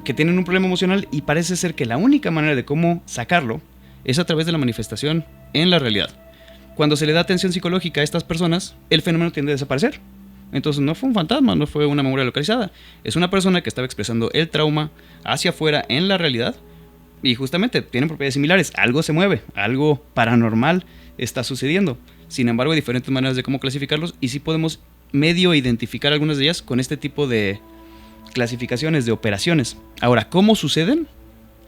que tienen un problema emocional, y parece ser que la única manera de cómo sacarlo es a través de la manifestación en la realidad. Cuando se le da atención psicológica a estas personas, el fenómeno tiende a desaparecer. Entonces no fue un fantasma, no fue una memoria localizada, es una persona que estaba expresando el trauma hacia afuera en la realidad, y justamente tienen propiedades similares. Algo se mueve, algo paranormal está sucediendo. Sin embargo, hay diferentes maneras de cómo clasificarlos, y sí podemos medio identificar algunas de ellas con este tipo de clasificaciones de operaciones. Ahora, ¿cómo suceden?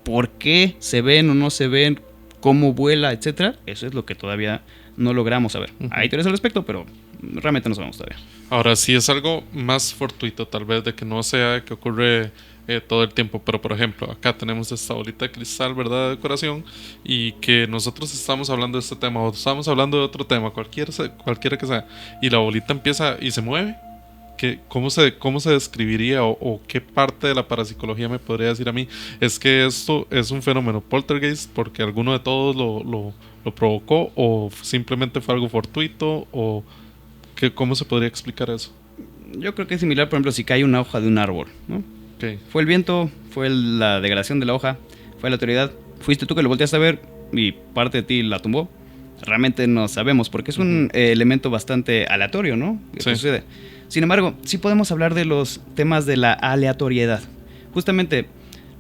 ¿Por qué se ven o no se ven? ¿Cómo vuela? Etcétera. Eso es lo que todavía no logramos saber. Hay teorías al respecto, pero realmente no sabemos todavía. Ahora, sí es algo más fortuito, tal vez, de que no sea que ocurre todo el tiempo, pero por ejemplo, acá tenemos esta bolita de cristal, ¿verdad?, de decoración, y que nosotros estamos hablando de este tema, o estamos hablando de otro tema, cualquiera que sea, y la bolita empieza y se mueve. ¿Cómo se describiría, o qué parte de la parapsicología me podría decir a mí? ¿Es que esto es un fenómeno poltergeist porque alguno de todos lo provocó, o simplemente fue algo fortuito, o cómo se podría explicar eso? Yo creo que es similar, por ejemplo, si cae una hoja de un árbol, ¿no? Okay. Fue el viento, fue la degradación de la hoja, fue la autoridad, fuiste tú que lo volteaste a ver y parte de ti la tumbó. Realmente no sabemos, porque es un elemento bastante aleatorio, ¿no? Sí. Sucede. Sin embargo, sí podemos hablar de los temas de la aleatoriedad. Justamente,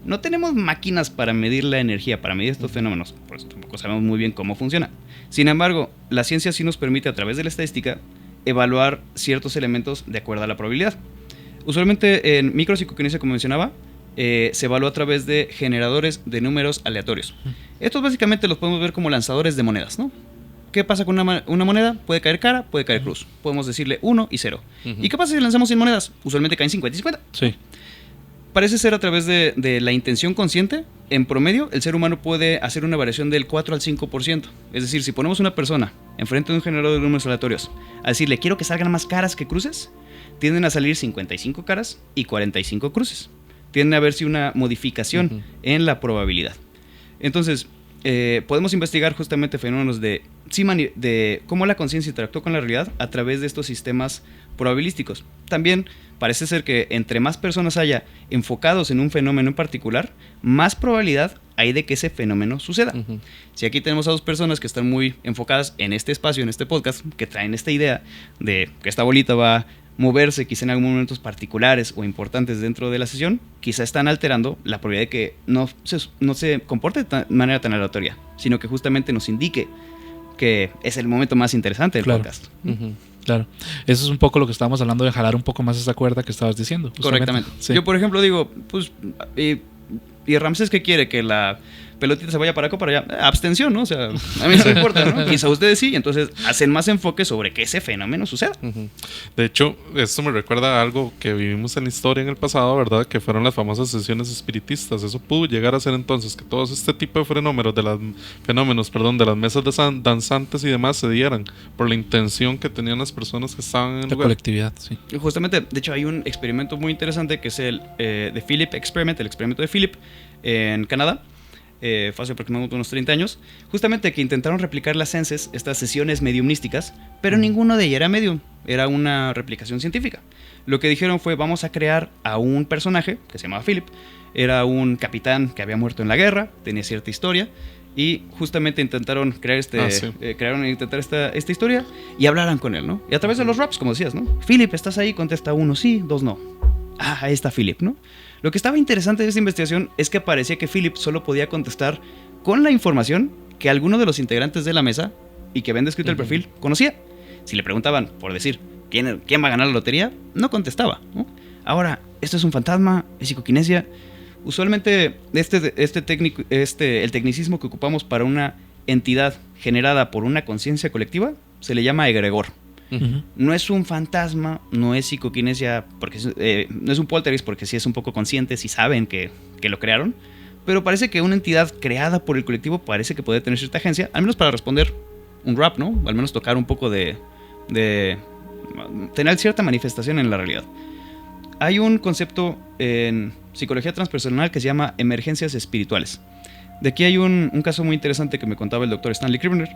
no tenemos máquinas para medir la energía, para medir estos fenómenos, por eso tampoco sabemos muy bien cómo funciona. Sin embargo, la ciencia sí nos permite, a través de la estadística, evaluar ciertos elementos de acuerdo a la probabilidad. Usualmente en micropsicoquinesia, como mencionaba, se evalúa a través de generadores de números aleatorios. Estos básicamente los podemos ver como lanzadores de monedas, ¿no? ¿Qué pasa con una moneda? Puede caer cara, puede caer cruz. Podemos decirle 1 y 0. ¿Y qué pasa si lanzamos 100 monedas? Usualmente caen 50 y 50. Sí. Parece ser a través de la intención consciente. En promedio, el ser humano puede hacer una variación del 4 al 5%. Es decir, si ponemos una persona enfrente de un generador de números aleatorios a decirle, quiero que salgan más caras que cruces, tienden a salir 55 caras y 45 cruces. Tiende a haberse una modificación en la probabilidad. Entonces, podemos investigar justamente fenómenos de cómo la conciencia interactúa con la realidad a través de estos sistemas probabilísticos. También parece ser que entre más personas haya enfocados en un fenómeno en particular, más probabilidad hay de que ese fenómeno suceda. Si aquí tenemos a dos personas que están muy enfocadas en este espacio, en este podcast, que traen esta idea de que esta bolita va a moverse quizá en algunos momentos particulares o importantes dentro de la sesión, quizá están alterando la probabilidad de que no se comporte de manera tan aleatoria, sino que justamente nos indique que es el momento más interesante del podcast. Claro, eso es un poco lo que estábamos hablando, de jalar un poco más esa cuerda que estabas diciendo. Correctamente. Sí. Yo, por ejemplo, digo, pues, ¿y Ramsés qué quiere? Que la pelotita se vaya para acá o para allá. Abstención, ¿no? O sea, a mí no me importa, ¿no? Quizá ustedes sí, entonces hacen más enfoque sobre que ese fenómeno suceda. De hecho, esto me recuerda a algo que vivimos en la historia en el pasado, ¿verdad? Que fueron las famosas sesiones espiritistas. Eso pudo llegar a ser entonces que todos este tipo de fenómenos, de las mesas danzantes y demás se dieran por la intención que tenían las personas que estaban en el la lugar. Colectividad, sí. Y justamente, de hecho, hay un experimento muy interesante que es el de Philip Experiment, el experimento de Philip en Canadá. Fue hace aproximadamente unos 30 años, justamente que intentaron replicar las senses, estas sesiones mediumnísticas, pero ninguno de ellas era medium, era una replicación científica. Lo que dijeron fue, vamos a crear a un personaje que se llamaba Philip, era un capitán que había muerto en la guerra, tenía cierta historia, y justamente intentaron crear esta historia y hablaran con él, ¿no? Y a través de los raps, como decías, ¿no? Philip, ¿estás ahí? Contesta 1 sí, 2 no. Ah, ahí está Philip, ¿no? Lo que estaba interesante de esta investigación es que parecía que Philip solo podía contestar con la información que alguno de los integrantes de la mesa y que habían descrito el perfil conocía. Si le preguntaban, por decir, ¿quién va a ganar la lotería? No contestaba, ¿no? Ahora, ¿esto es un fantasma? ¿Es psicoquinesia? Usualmente el tecnicismo que ocupamos para una entidad generada por una conciencia colectiva se le llama egregor. No es un fantasma, no es psicoquinesia, porque no es un poltergeist, porque sí es un poco consciente, sí saben que lo crearon, pero parece que una entidad creada por el colectivo parece que puede tener cierta agencia, al menos para responder un rap, ¿no? Al menos tocar un poco de tener cierta manifestación en la realidad. Hay un concepto en psicología transpersonal que se llama emergencias espirituales. De aquí hay un caso muy interesante que me contaba el doctor Stanley Krivener,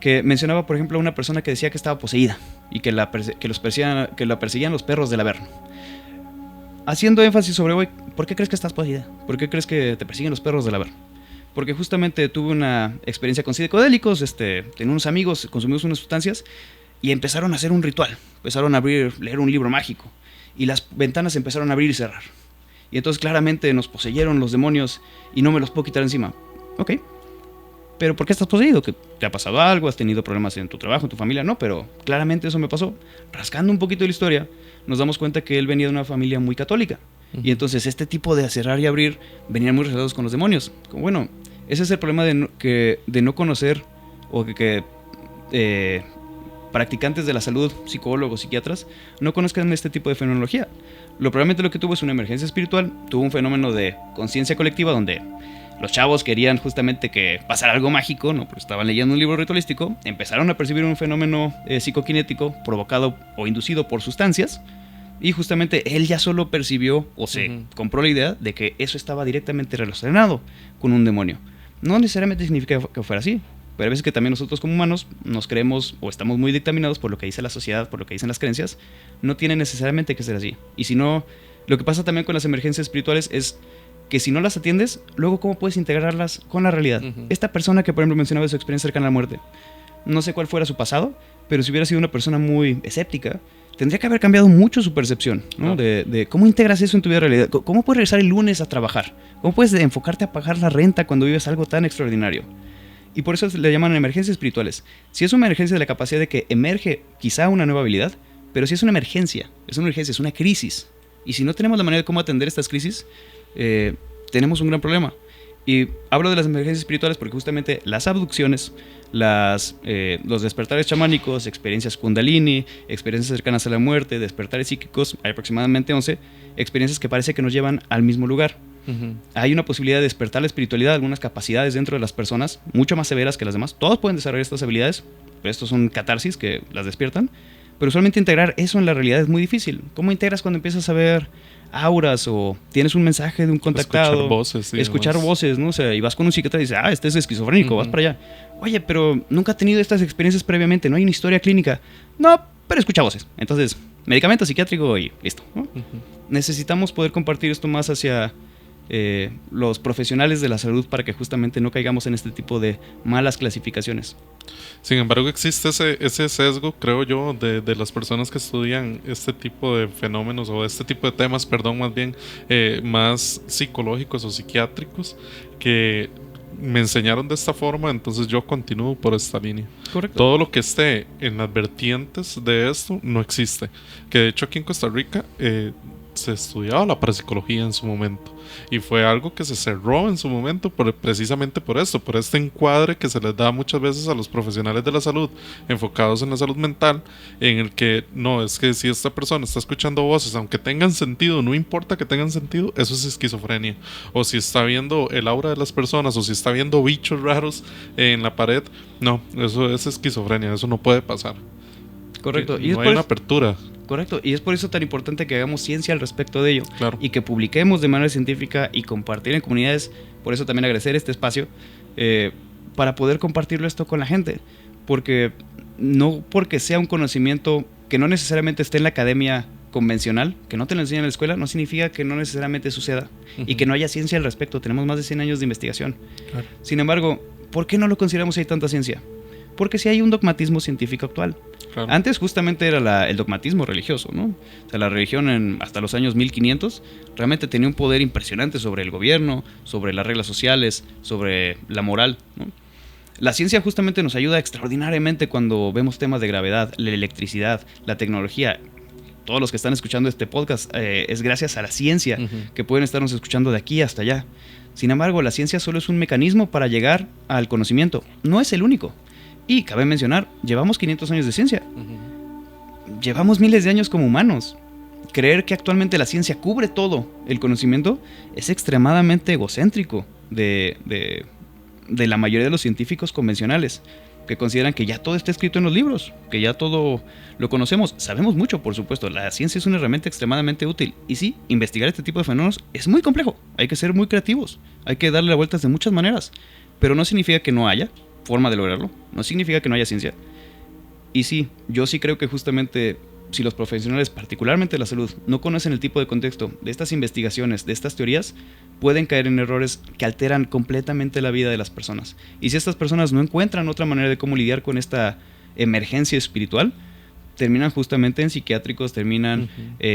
que mencionaba, por ejemplo, a una persona que decía que estaba poseída y que la perseguían los perros del Averno. Haciendo énfasis sobre, hoy, ¿por qué crees que estás poseída? ¿Por qué crees que te persiguen los perros del Averno? Porque justamente tuve una experiencia con psicodélicos, tenía unos amigos, consumimos unas sustancias y empezaron a hacer un ritual. Empezaron a leer un libro mágico y las ventanas empezaron a abrir y cerrar. Y entonces claramente nos poseyeron los demonios y no me los puedo quitar encima. Ok. ¿Pero por qué estás poseído? ¿Que te ha pasado algo? ¿Has tenido problemas en tu trabajo, en tu familia? No, pero claramente eso me pasó. Rascando un poquito de la historia, nos damos cuenta que él venía de una familia muy católica. Y entonces este tipo de cerrar y abrir venían muy relacionados con los demonios. Como, bueno, ese es el problema de no conocer o que practicantes de la salud, psicólogos, psiquiatras, no conozcan este tipo de fenomenología. Probablemente lo que tuvo es una emergencia espiritual, tuvo un fenómeno de conciencia colectiva donde los chavos querían justamente que pasara algo mágico, ¿no? Porque estaban leyendo un libro ritualístico, empezaron a percibir un fenómeno psicoquinético provocado o inducido por sustancias, y justamente él ya solo percibió o se compró la idea de que eso estaba directamente relacionado con un demonio. No necesariamente significa que fuera así, pero a veces que también nosotros como humanos nos creemos o estamos muy dictaminados por lo que dice la sociedad, por lo que dicen las creencias, no tiene necesariamente que ser así. Y si no, lo que pasa también con las emergencias espirituales es que si no las atiendes, luego ¿cómo puedes integrarlas con la realidad? Esta persona que por ejemplo mencionaba su experiencia cercana a la muerte, no sé cuál fuera su pasado, pero si hubiera sido una persona muy escéptica, tendría que haber cambiado mucho su percepción, ¿no? De cómo integras eso en tu vida realidad. ¿Cómo puedes regresar el lunes a trabajar? ¿Cómo puedes enfocarte a pagar la renta cuando vives algo tan extraordinario? Y por eso le llaman emergencias espirituales. Si es una emergencia de la capacidad de que emerge quizá una nueva habilidad, pero si es una emergencia, es una crisis. Y si no tenemos la manera de cómo atender estas crisis, tenemos un gran problema. Y hablo de las emergencias espirituales porque justamente las abducciones, los despertares chamánicos, experiencias kundalini, experiencias cercanas a la muerte, despertares psíquicos, hay aproximadamente 11 experiencias que parece que nos llevan al mismo lugar. Hay una posibilidad de despertar la espiritualidad, algunas capacidades dentro de las personas, mucho más severas que las demás. Todos pueden desarrollar estas habilidades, pero estos son catarsis que las despiertan. Pero usualmente integrar eso en la realidad es muy difícil. ¿Cómo integras cuando empiezas a ver auras o tienes un mensaje de un contactado? Escuchar voces, ¿no? O sea, y vas con un psiquiatra y dices, este es esquizofrénico, vas para allá. Oye, pero nunca ha tenido estas experiencias previamente, no hay una historia clínica. No, pero escucha voces. Entonces, medicamento psiquiátrico y listo, ¿no? Necesitamos poder compartir esto más hacia los profesionales de la salud para que justamente no caigamos en este tipo de malas clasificaciones. Sin embargo, existe ese sesgo, creo yo, de las personas que estudian este tipo de fenómenos o este tipo de temas, más bien, más psicológicos o psiquiátricos, que me enseñaron de esta forma, entonces yo continúo por esta línea. Correcto. Todo lo que esté en las vertientes de esto no existe. Que de hecho aquí en Costa Rica se estudiaba la parapsicología en su momento y fue algo que se cerró en su momento precisamente por esto, por este encuadre que se les da muchas veces a los profesionales de la salud enfocados en la salud mental, en el que no, es que si esta persona está escuchando voces, aunque tengan sentido, no importa que tengan sentido, eso es esquizofrenia. O si está viendo el aura de las personas, o si está viendo bichos raros en la pared, no, eso es esquizofrenia, eso no puede pasar. Correcto. Y no hay una apertura. Correcto, y es por eso tan importante que hagamos ciencia al respecto de ello. Claro. Y que publiquemos de manera científica y compartir en comunidades. Por eso también agradecer este espacio para poder compartirlo esto con la gente. Porque no porque sea un conocimiento que no necesariamente esté en la academia convencional, que no te lo enseñan en la escuela, no significa que no necesariamente suceda y que no haya ciencia al respecto. Tenemos más de 100 años de investigación. Claro. Sin embargo, ¿por qué no lo consideramos si hay tanta ciencia? Porque sí hay un dogmatismo científico actual. Claro. Antes justamente era el dogmatismo religioso, ¿no? O sea, la religión hasta los años 1500 realmente tenía un poder impresionante sobre el gobierno, sobre las reglas sociales, sobre la moral, ¿no? La ciencia justamente nos ayuda extraordinariamente cuando vemos temas de gravedad, la electricidad, la tecnología. Todos los que están escuchando este podcast es gracias a la ciencia que pueden estarnos escuchando de aquí hasta allá. Sin embargo, la ciencia solo es un mecanismo para llegar al conocimiento. No es el único. Y cabe mencionar, llevamos 500 años de ciencia. Llevamos miles de años como humanos. Creer que actualmente la ciencia cubre todo el conocimiento es extremadamente egocéntrico de la mayoría de los científicos convencionales, que consideran que ya todo está escrito en los libros, que ya todo lo conocemos. Sabemos mucho, por supuesto. La ciencia es una herramienta extremadamente útil. Y sí, investigar este tipo de fenómenos es muy complejo. Hay que ser muy creativos. Hay que darle vueltas de muchas maneras. Pero no significa que no haya forma de lograrlo. No significa que no haya ciencia. Y sí, yo sí creo que justamente si los profesionales, particularmente de la salud, no conocen el tipo de contexto de estas investigaciones, de estas teorías, pueden caer en errores que alteran completamente la vida de las personas. Y si estas personas no encuentran otra manera de cómo lidiar con esta emergencia espiritual, terminan justamente en psiquiátricos, terminan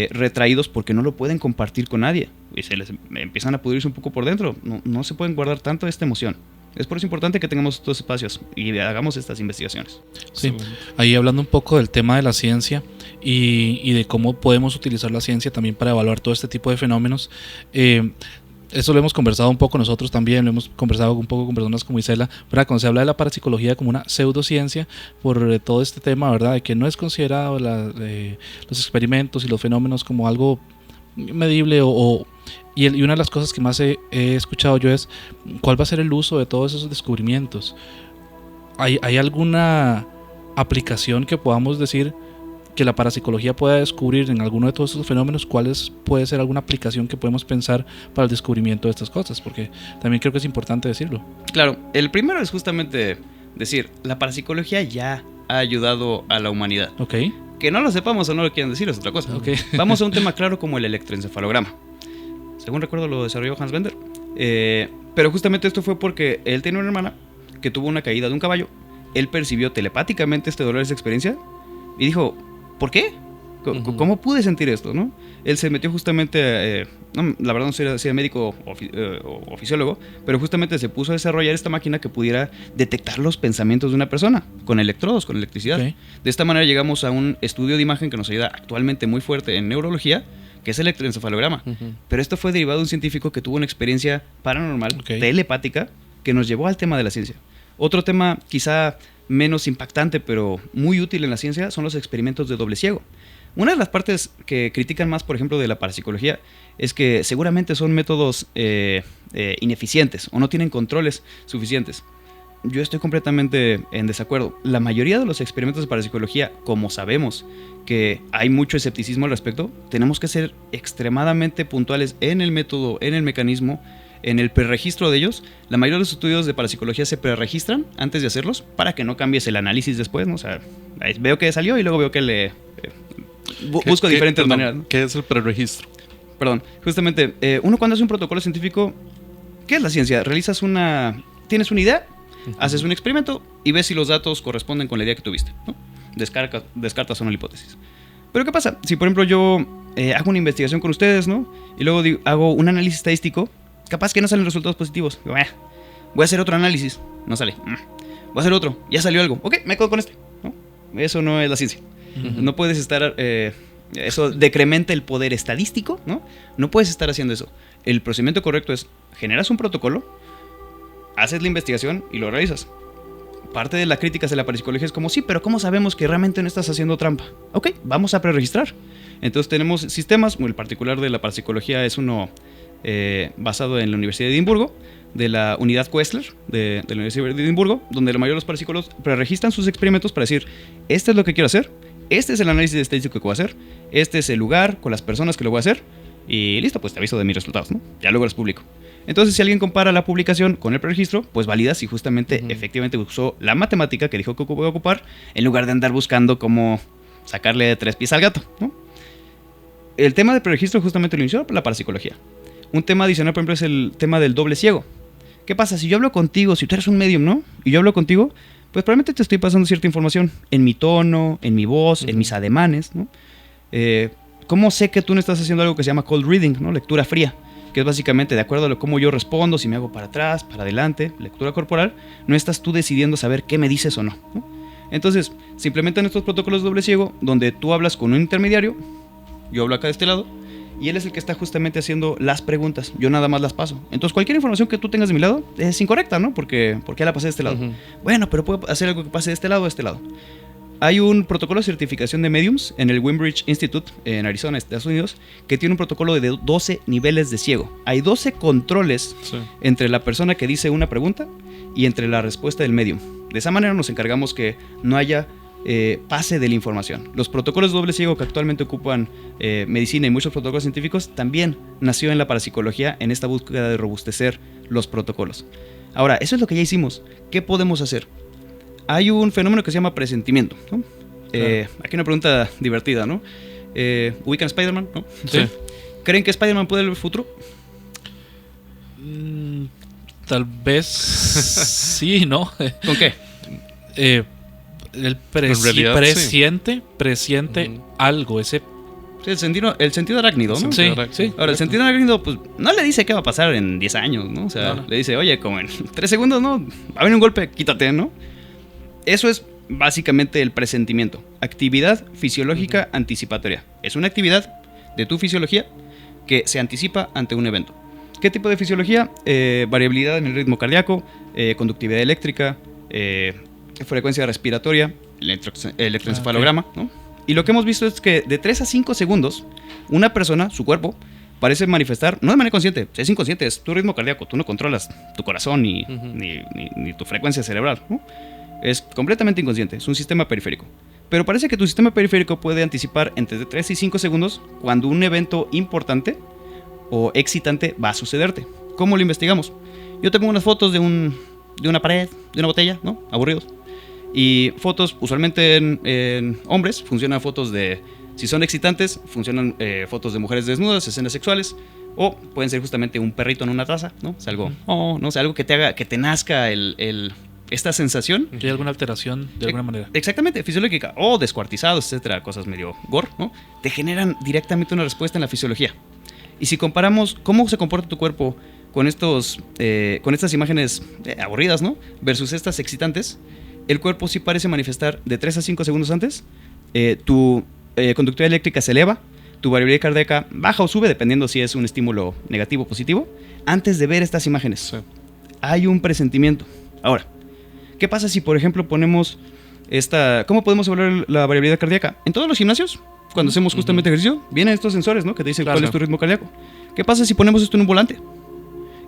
retraídos porque no lo pueden compartir con nadie. Y se les empiezan a pudrirse un poco por dentro. No se pueden guardar tanto esta emoción. Es por eso importante que tengamos estos espacios y hagamos estas investigaciones. Sí, ahí hablando un poco del tema de la ciencia y de cómo podemos utilizar la ciencia también para evaluar todo este tipo de fenómenos. Eso lo hemos conversado un poco nosotros también, lo hemos conversado un poco con personas como Isela, ¿verdad? Cuando se habla de la parapsicología como una pseudociencia por todo este tema, ¿verdad? De que no es considerado los experimentos y los fenómenos como algo medible y una de las cosas que más he escuchado yo es ¿cuál va a ser el uso de todos esos descubrimientos? ¿Hay alguna aplicación que podamos decir que la parapsicología pueda descubrir en alguno de todos esos fenómenos? ¿Cuál puede ser alguna aplicación que podemos pensar para el descubrimiento de estas cosas? Porque también creo que es importante decirlo. Claro, el primero es justamente decir, la parapsicología ya ha ayudado a la humanidad. Ok. Que no lo sepamos o no lo quieran decir es otra cosa. Okay. Vamos a un tema claro como el electroencefalograma. Según recuerdo lo desarrolló Hans Bender. Pero justamente esto fue porque él tenía una hermana que tuvo una caída de un caballo. Él percibió telepáticamente este dolor, esa experiencia, y dijo, ¿por qué? ¿Cómo pude sentir esto, no? Él se metió justamente, la verdad no sé si era médico o fisiólogo, pero justamente se puso a desarrollar esta máquina que pudiera detectar los pensamientos de una persona con electrodos, con electricidad. Okay. De esta manera llegamos a un estudio de imagen que nos ayuda actualmente muy fuerte en neurología, que es el electroencefalograma. Pero esto fue derivado de un científico que tuvo una experiencia paranormal, telepática, que nos llevó al tema de la ciencia. Otro tema quizá menos impactante, pero muy útil en la ciencia, son los experimentos de doble ciego. Una de las partes que critican más, por ejemplo, de la parapsicología es que seguramente son métodos ineficientes o no tienen controles suficientes. Yo estoy completamente en desacuerdo. La mayoría de los experimentos de parapsicología, como sabemos que hay mucho escepticismo al respecto, tenemos que ser extremadamente puntuales en el método, en el mecanismo, en el preregistro de ellos. La mayoría de los estudios de parapsicología se preregistran antes de hacerlos para que no cambies el análisis después, ¿no? O sea, veo que salió y luego veo que busco diferentes maneras, ¿no? ¿Qué es el preregistro? Perdón, justamente, uno cuando hace un protocolo científico, ¿qué es la ciencia? Tienes una idea, haces un experimento y ves si los datos corresponden con la idea que tuviste, ¿no? Descartas una hipótesis. Pero ¿qué pasa? Si por ejemplo yo hago una investigación con ustedes, ¿no? Y luego hago un análisis estadístico, capaz que no salen resultados positivos. Voy a hacer otro análisis, no sale. Voy a hacer otro, ya salió algo. Ok, me quedo con este, ¿no? Eso no es la ciencia. No puedes estar... eso decrementa el poder estadístico, ¿no? No puedes estar haciendo eso. El procedimiento correcto es: generas un protocolo, haces la investigación y lo realizas. Parte de la crítica de la parapsicología es como, sí, pero ¿cómo sabemos que realmente no estás haciendo trampa? Ok, vamos a preregistrar. Entonces tenemos sistemas, el particular de la parapsicología es uno basado en la Universidad de Edimburgo, de la unidad Questler de la Universidad de Edimburgo, donde la mayoría de los parapsicólogos preregistran sus experimentos para decir: este es lo que quiero hacer, este es el análisis estadístico que voy a hacer, este es el lugar con las personas que lo voy a hacer, y listo, pues te aviso de mis resultados, ¿no? Ya luego los publico. Entonces, si alguien compara la publicación con el preregistro, pues valida si justamente efectivamente usó la matemática que dijo que voy a ocupar, en lugar de andar buscando cómo sacarle 3 pies al gato, ¿no? El tema del preregistro justamente lo inició la parapsicología. Un tema adicional, por ejemplo, es el tema del doble ciego. ¿Qué pasa? Si yo hablo contigo, si tú eres un medium, ¿no? Y yo hablo contigo, pues probablemente te estoy pasando cierta información en mi tono, en mi voz, en mis ademanes, ¿no? ¿Cómo sé que tú no estás haciendo algo que se llama cold reading, ¿no? Lectura fría, que es básicamente de acuerdo a cómo yo respondo, si me hago para atrás, para adelante, lectura corporal, no estás tú decidiendo saber qué me dices o no, ¿no? Entonces, se implementan estos protocolos de doble ciego, donde tú hablas con un intermediario, yo hablo acá de este lado, y él es el que está justamente haciendo las preguntas. Yo nada más las paso. Entonces, cualquier información que tú tengas de mi lado es incorrecta, ¿no? Porque ya la pasé de este lado. Bueno, pero puedo hacer algo que pase de este lado a este lado. Hay un protocolo de certificación de mediums en el Windbridge Institute en Arizona, Estados Unidos, que tiene un protocolo de 12 niveles de ciego. Hay 12 controles entre la persona que dice una pregunta y entre la respuesta del medium. De esa manera nos encargamos que no haya pase de la información. Los protocolos de doble ciego que actualmente ocupan medicina y muchos protocolos científicos también nació en la parapsicología, en esta búsqueda de robustecer los protocolos. Ahora, eso es lo que ya hicimos. ¿Qué podemos hacer? Hay un fenómeno que se llama presentimiento, ¿no? Claro. Aquí una pregunta divertida, ¿no? ¿Ubican a Spider-Man? ¿No? Sí. ¿Creen que Spider-Man puede ver el futuro? Tal vez sí, ¿no? ¿Con qué? El presiente algo, ese... Sí, el sentido arácnido, ¿no? Sí. Ahora, el sentido arácnido, pues, no le dice qué va a pasar en 10 años, ¿no? O sea, le dice, oye, como en 3 segundos, ¿no? Va a haber un golpe, quítate, ¿no? Eso es básicamente el presentimiento. Actividad fisiológica anticipatoria. Es una actividad de tu fisiología que se anticipa ante un evento. ¿Qué tipo de fisiología? Variabilidad en el ritmo cardíaco, conductividad eléctrica, frecuencia respiratoria, electroencefalograma, ¿no? Y lo que hemos visto es que de 3 a 5 segundos, una persona, su cuerpo, parece manifestar, no de manera consciente, es inconsciente, es tu ritmo cardíaco, tú no controlas tu corazón ni tu frecuencia cerebral, ¿no? Es completamente inconsciente, es un sistema periférico. Pero parece que tu sistema periférico puede anticipar entre 3 y 5 segundos cuando un evento importante o excitante va a sucederte. ¿Cómo lo investigamos? Yo tengo unas fotos de una pared, de una botella, ¿no? Aburridos. Y fotos, usualmente en hombres, funcionan fotos de... Si son excitantes, funcionan fotos de mujeres desnudas, escenas sexuales. O pueden ser justamente un perrito en una taza, ¿no? Es algo, no sé, algo que te haga, que te nazca el esta sensación. ¿Hay alguna alteración de alguna manera? Exactamente, fisiológica, o descuartizados, etcétera, cosas medio gore, ¿no? Te generan directamente una respuesta en la fisiología. Y si comparamos cómo se comporta tu cuerpo con estas imágenes aburridas, ¿no? Versus estas excitantes, el cuerpo sí parece manifestar de 3 a 5 segundos antes, tu conductividad eléctrica se eleva, tu variabilidad cardíaca baja o sube, dependiendo si es un estímulo negativo o positivo, antes de ver estas imágenes. Sí. Hay un presentimiento. Ahora, ¿qué pasa si, por ejemplo, ponemos ¿cómo podemos evaluar la variabilidad cardíaca? En todos los gimnasios, cuando hacemos justamente ejercicio, vienen estos sensores, ¿no? Que te dicen cuál es tu ritmo cardíaco. ¿Qué pasa si ponemos esto en un volante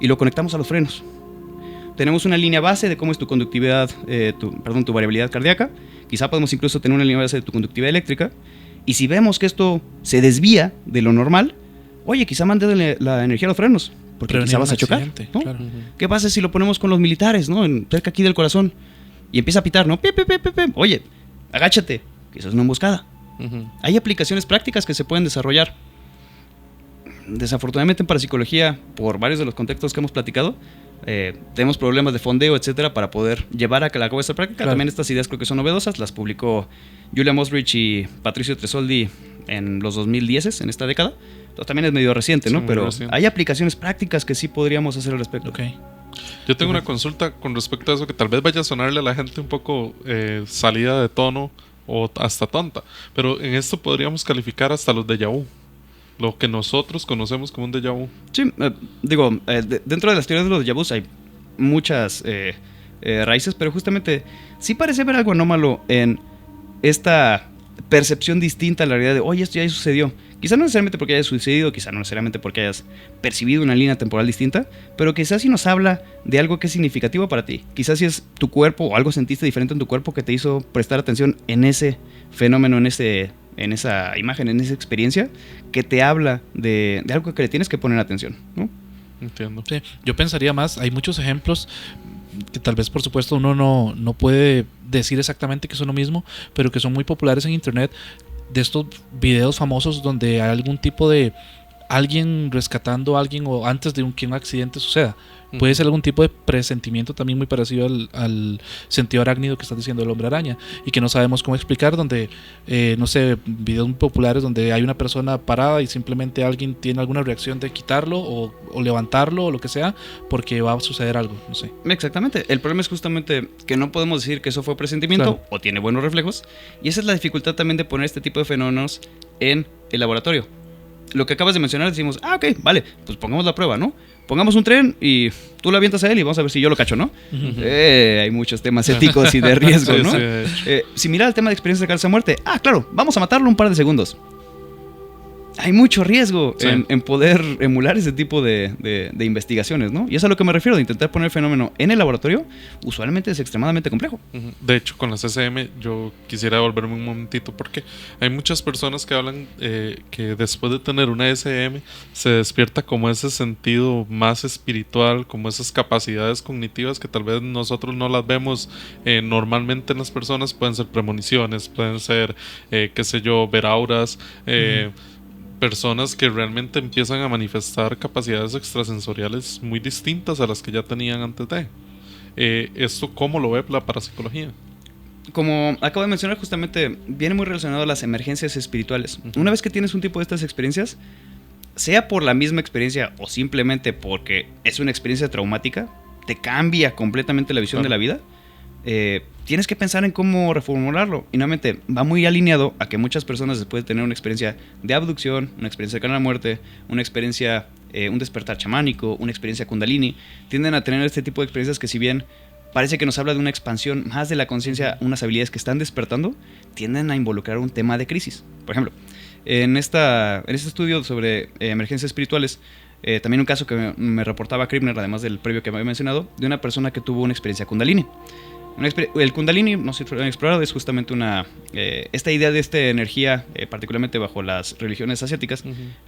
y lo conectamos a los frenos? Tenemos una línea base de cómo es tu conductividad, tu variabilidad cardíaca. Quizá podemos incluso tener una línea base de tu conductividad eléctrica. Y si vemos que esto se desvía de lo normal, oye, quizá mande la energía a los frenos, porque quizá vas a chocar, ¿no? Claro. ¿Qué pasa si lo ponemos con los militares, ¿no? Cerca aquí del corazón, y empieza a pitar, ¿no? Pi, pi, pi, pi, pi. Oye, agáchate, quizás es una emboscada. Hay aplicaciones prácticas que se pueden desarrollar. Desafortunadamente en parapsicología, por varios de los contextos que hemos platicado, tenemos problemas de fondeo, etcétera, para poder llevar a cabo esta práctica. Claro. También estas ideas creo que son novedosas, las publicó Julia Mosrich y Patricio Tresoldi en los 2010, en esta década. Entonces, también es medio reciente, ¿no? Pero reciente. Hay aplicaciones prácticas que sí podríamos hacer al respecto. Okay. Yo tengo una consulta con respecto a eso que tal vez vaya a sonarle a la gente un poco salida de tono o hasta tonta, pero en esto podríamos calificar hasta los déjà vu, lo que nosotros conocemos como un déjà vu. Sí, dentro de las teorías de los déjà vus hay muchas raíces, pero justamente sí parece haber algo anómalo en esta percepción distinta a la realidad de, oye, esto ya sucedió. Quizá no necesariamente porque haya sucedido, quizá no necesariamente porque hayas percibido una línea temporal distinta, pero quizás sí nos habla de algo que es significativo para ti. Quizás sí es tu cuerpo o algo sentiste diferente en tu cuerpo que te hizo prestar atención en ese fenómeno, en esa imagen, en esa experiencia, que te habla de algo que le tienes que poner atención, ¿no? Entiendo. Sí, yo pensaría más, hay muchos ejemplos que tal vez por supuesto uno no puede decir exactamente que son lo mismo, pero que son muy populares en internet, de estos videos famosos donde hay algún tipo de alguien rescatando a alguien o antes de que un accidente suceda. Puede ser algún tipo de presentimiento también muy parecido al sentido arácnido que estás diciendo del hombre araña y que no sabemos cómo explicar, donde no sé, videos muy populares donde hay una persona parada y simplemente alguien tiene alguna reacción de quitarlo o levantarlo o lo que sea porque va a suceder algo, no sé. Exactamente, el problema es justamente que no podemos decir que eso fue presentimiento, claro, o tiene buenos reflejos, y esa es la dificultad también de poner este tipo de fenómenos en el laboratorio. Lo que acabas de mencionar, decimos, ok, vale, pues pongamos la prueba, ¿no? Pongamos un tren y tú lo avientas a él y vamos a ver si yo lo cacho, ¿no? Hay muchos temas éticos y de riesgo, ¿no? Similar al tema de experiencia cercana a muerte. Claro, vamos a matarlo un par de segundos. Hay mucho riesgo en poder emular ese tipo de investigaciones, ¿no? Y es a lo que me refiero, de intentar poner el fenómeno en el laboratorio, usualmente es extremadamente complejo. De hecho, con las SM yo quisiera volverme un momentito porque hay muchas personas que hablan que después de tener una SM se despierta como ese sentido más espiritual, como esas capacidades cognitivas que tal vez nosotros no las vemos normalmente en las personas. Pueden ser premoniciones, pueden ser, qué sé yo, ver auras, personas que realmente empiezan a manifestar capacidades extrasensoriales muy distintas a las que ya tenían antes de. ¿Esto cómo lo ve la parapsicología? Como acabo de mencionar, justamente viene muy relacionado a las emergencias espirituales. Una vez que tienes un tipo de estas experiencias, sea por la misma experiencia o simplemente porque es una experiencia traumática, te cambia completamente la visión de la vida, tienes que pensar en cómo reformularlo. Y nuevamente va muy alineado a que muchas personas después de tener una experiencia de abducción, una experiencia cercana a la muerte, una experiencia, un despertar chamánico, una experiencia kundalini, tienden a tener este tipo de experiencias que, si bien parece que nos habla de una expansión más de la conciencia, unas habilidades que están despertando, tienden a involucrar un tema de crisis. Por ejemplo, en este estudio sobre emergencias espirituales, también un caso que me reportaba Krippner, además del previo que me había mencionado, de una persona que tuvo una experiencia kundalini. El kundalini, no sé si lo han explorado, es justamente esta idea de esta energía, particularmente bajo las religiones asiáticas,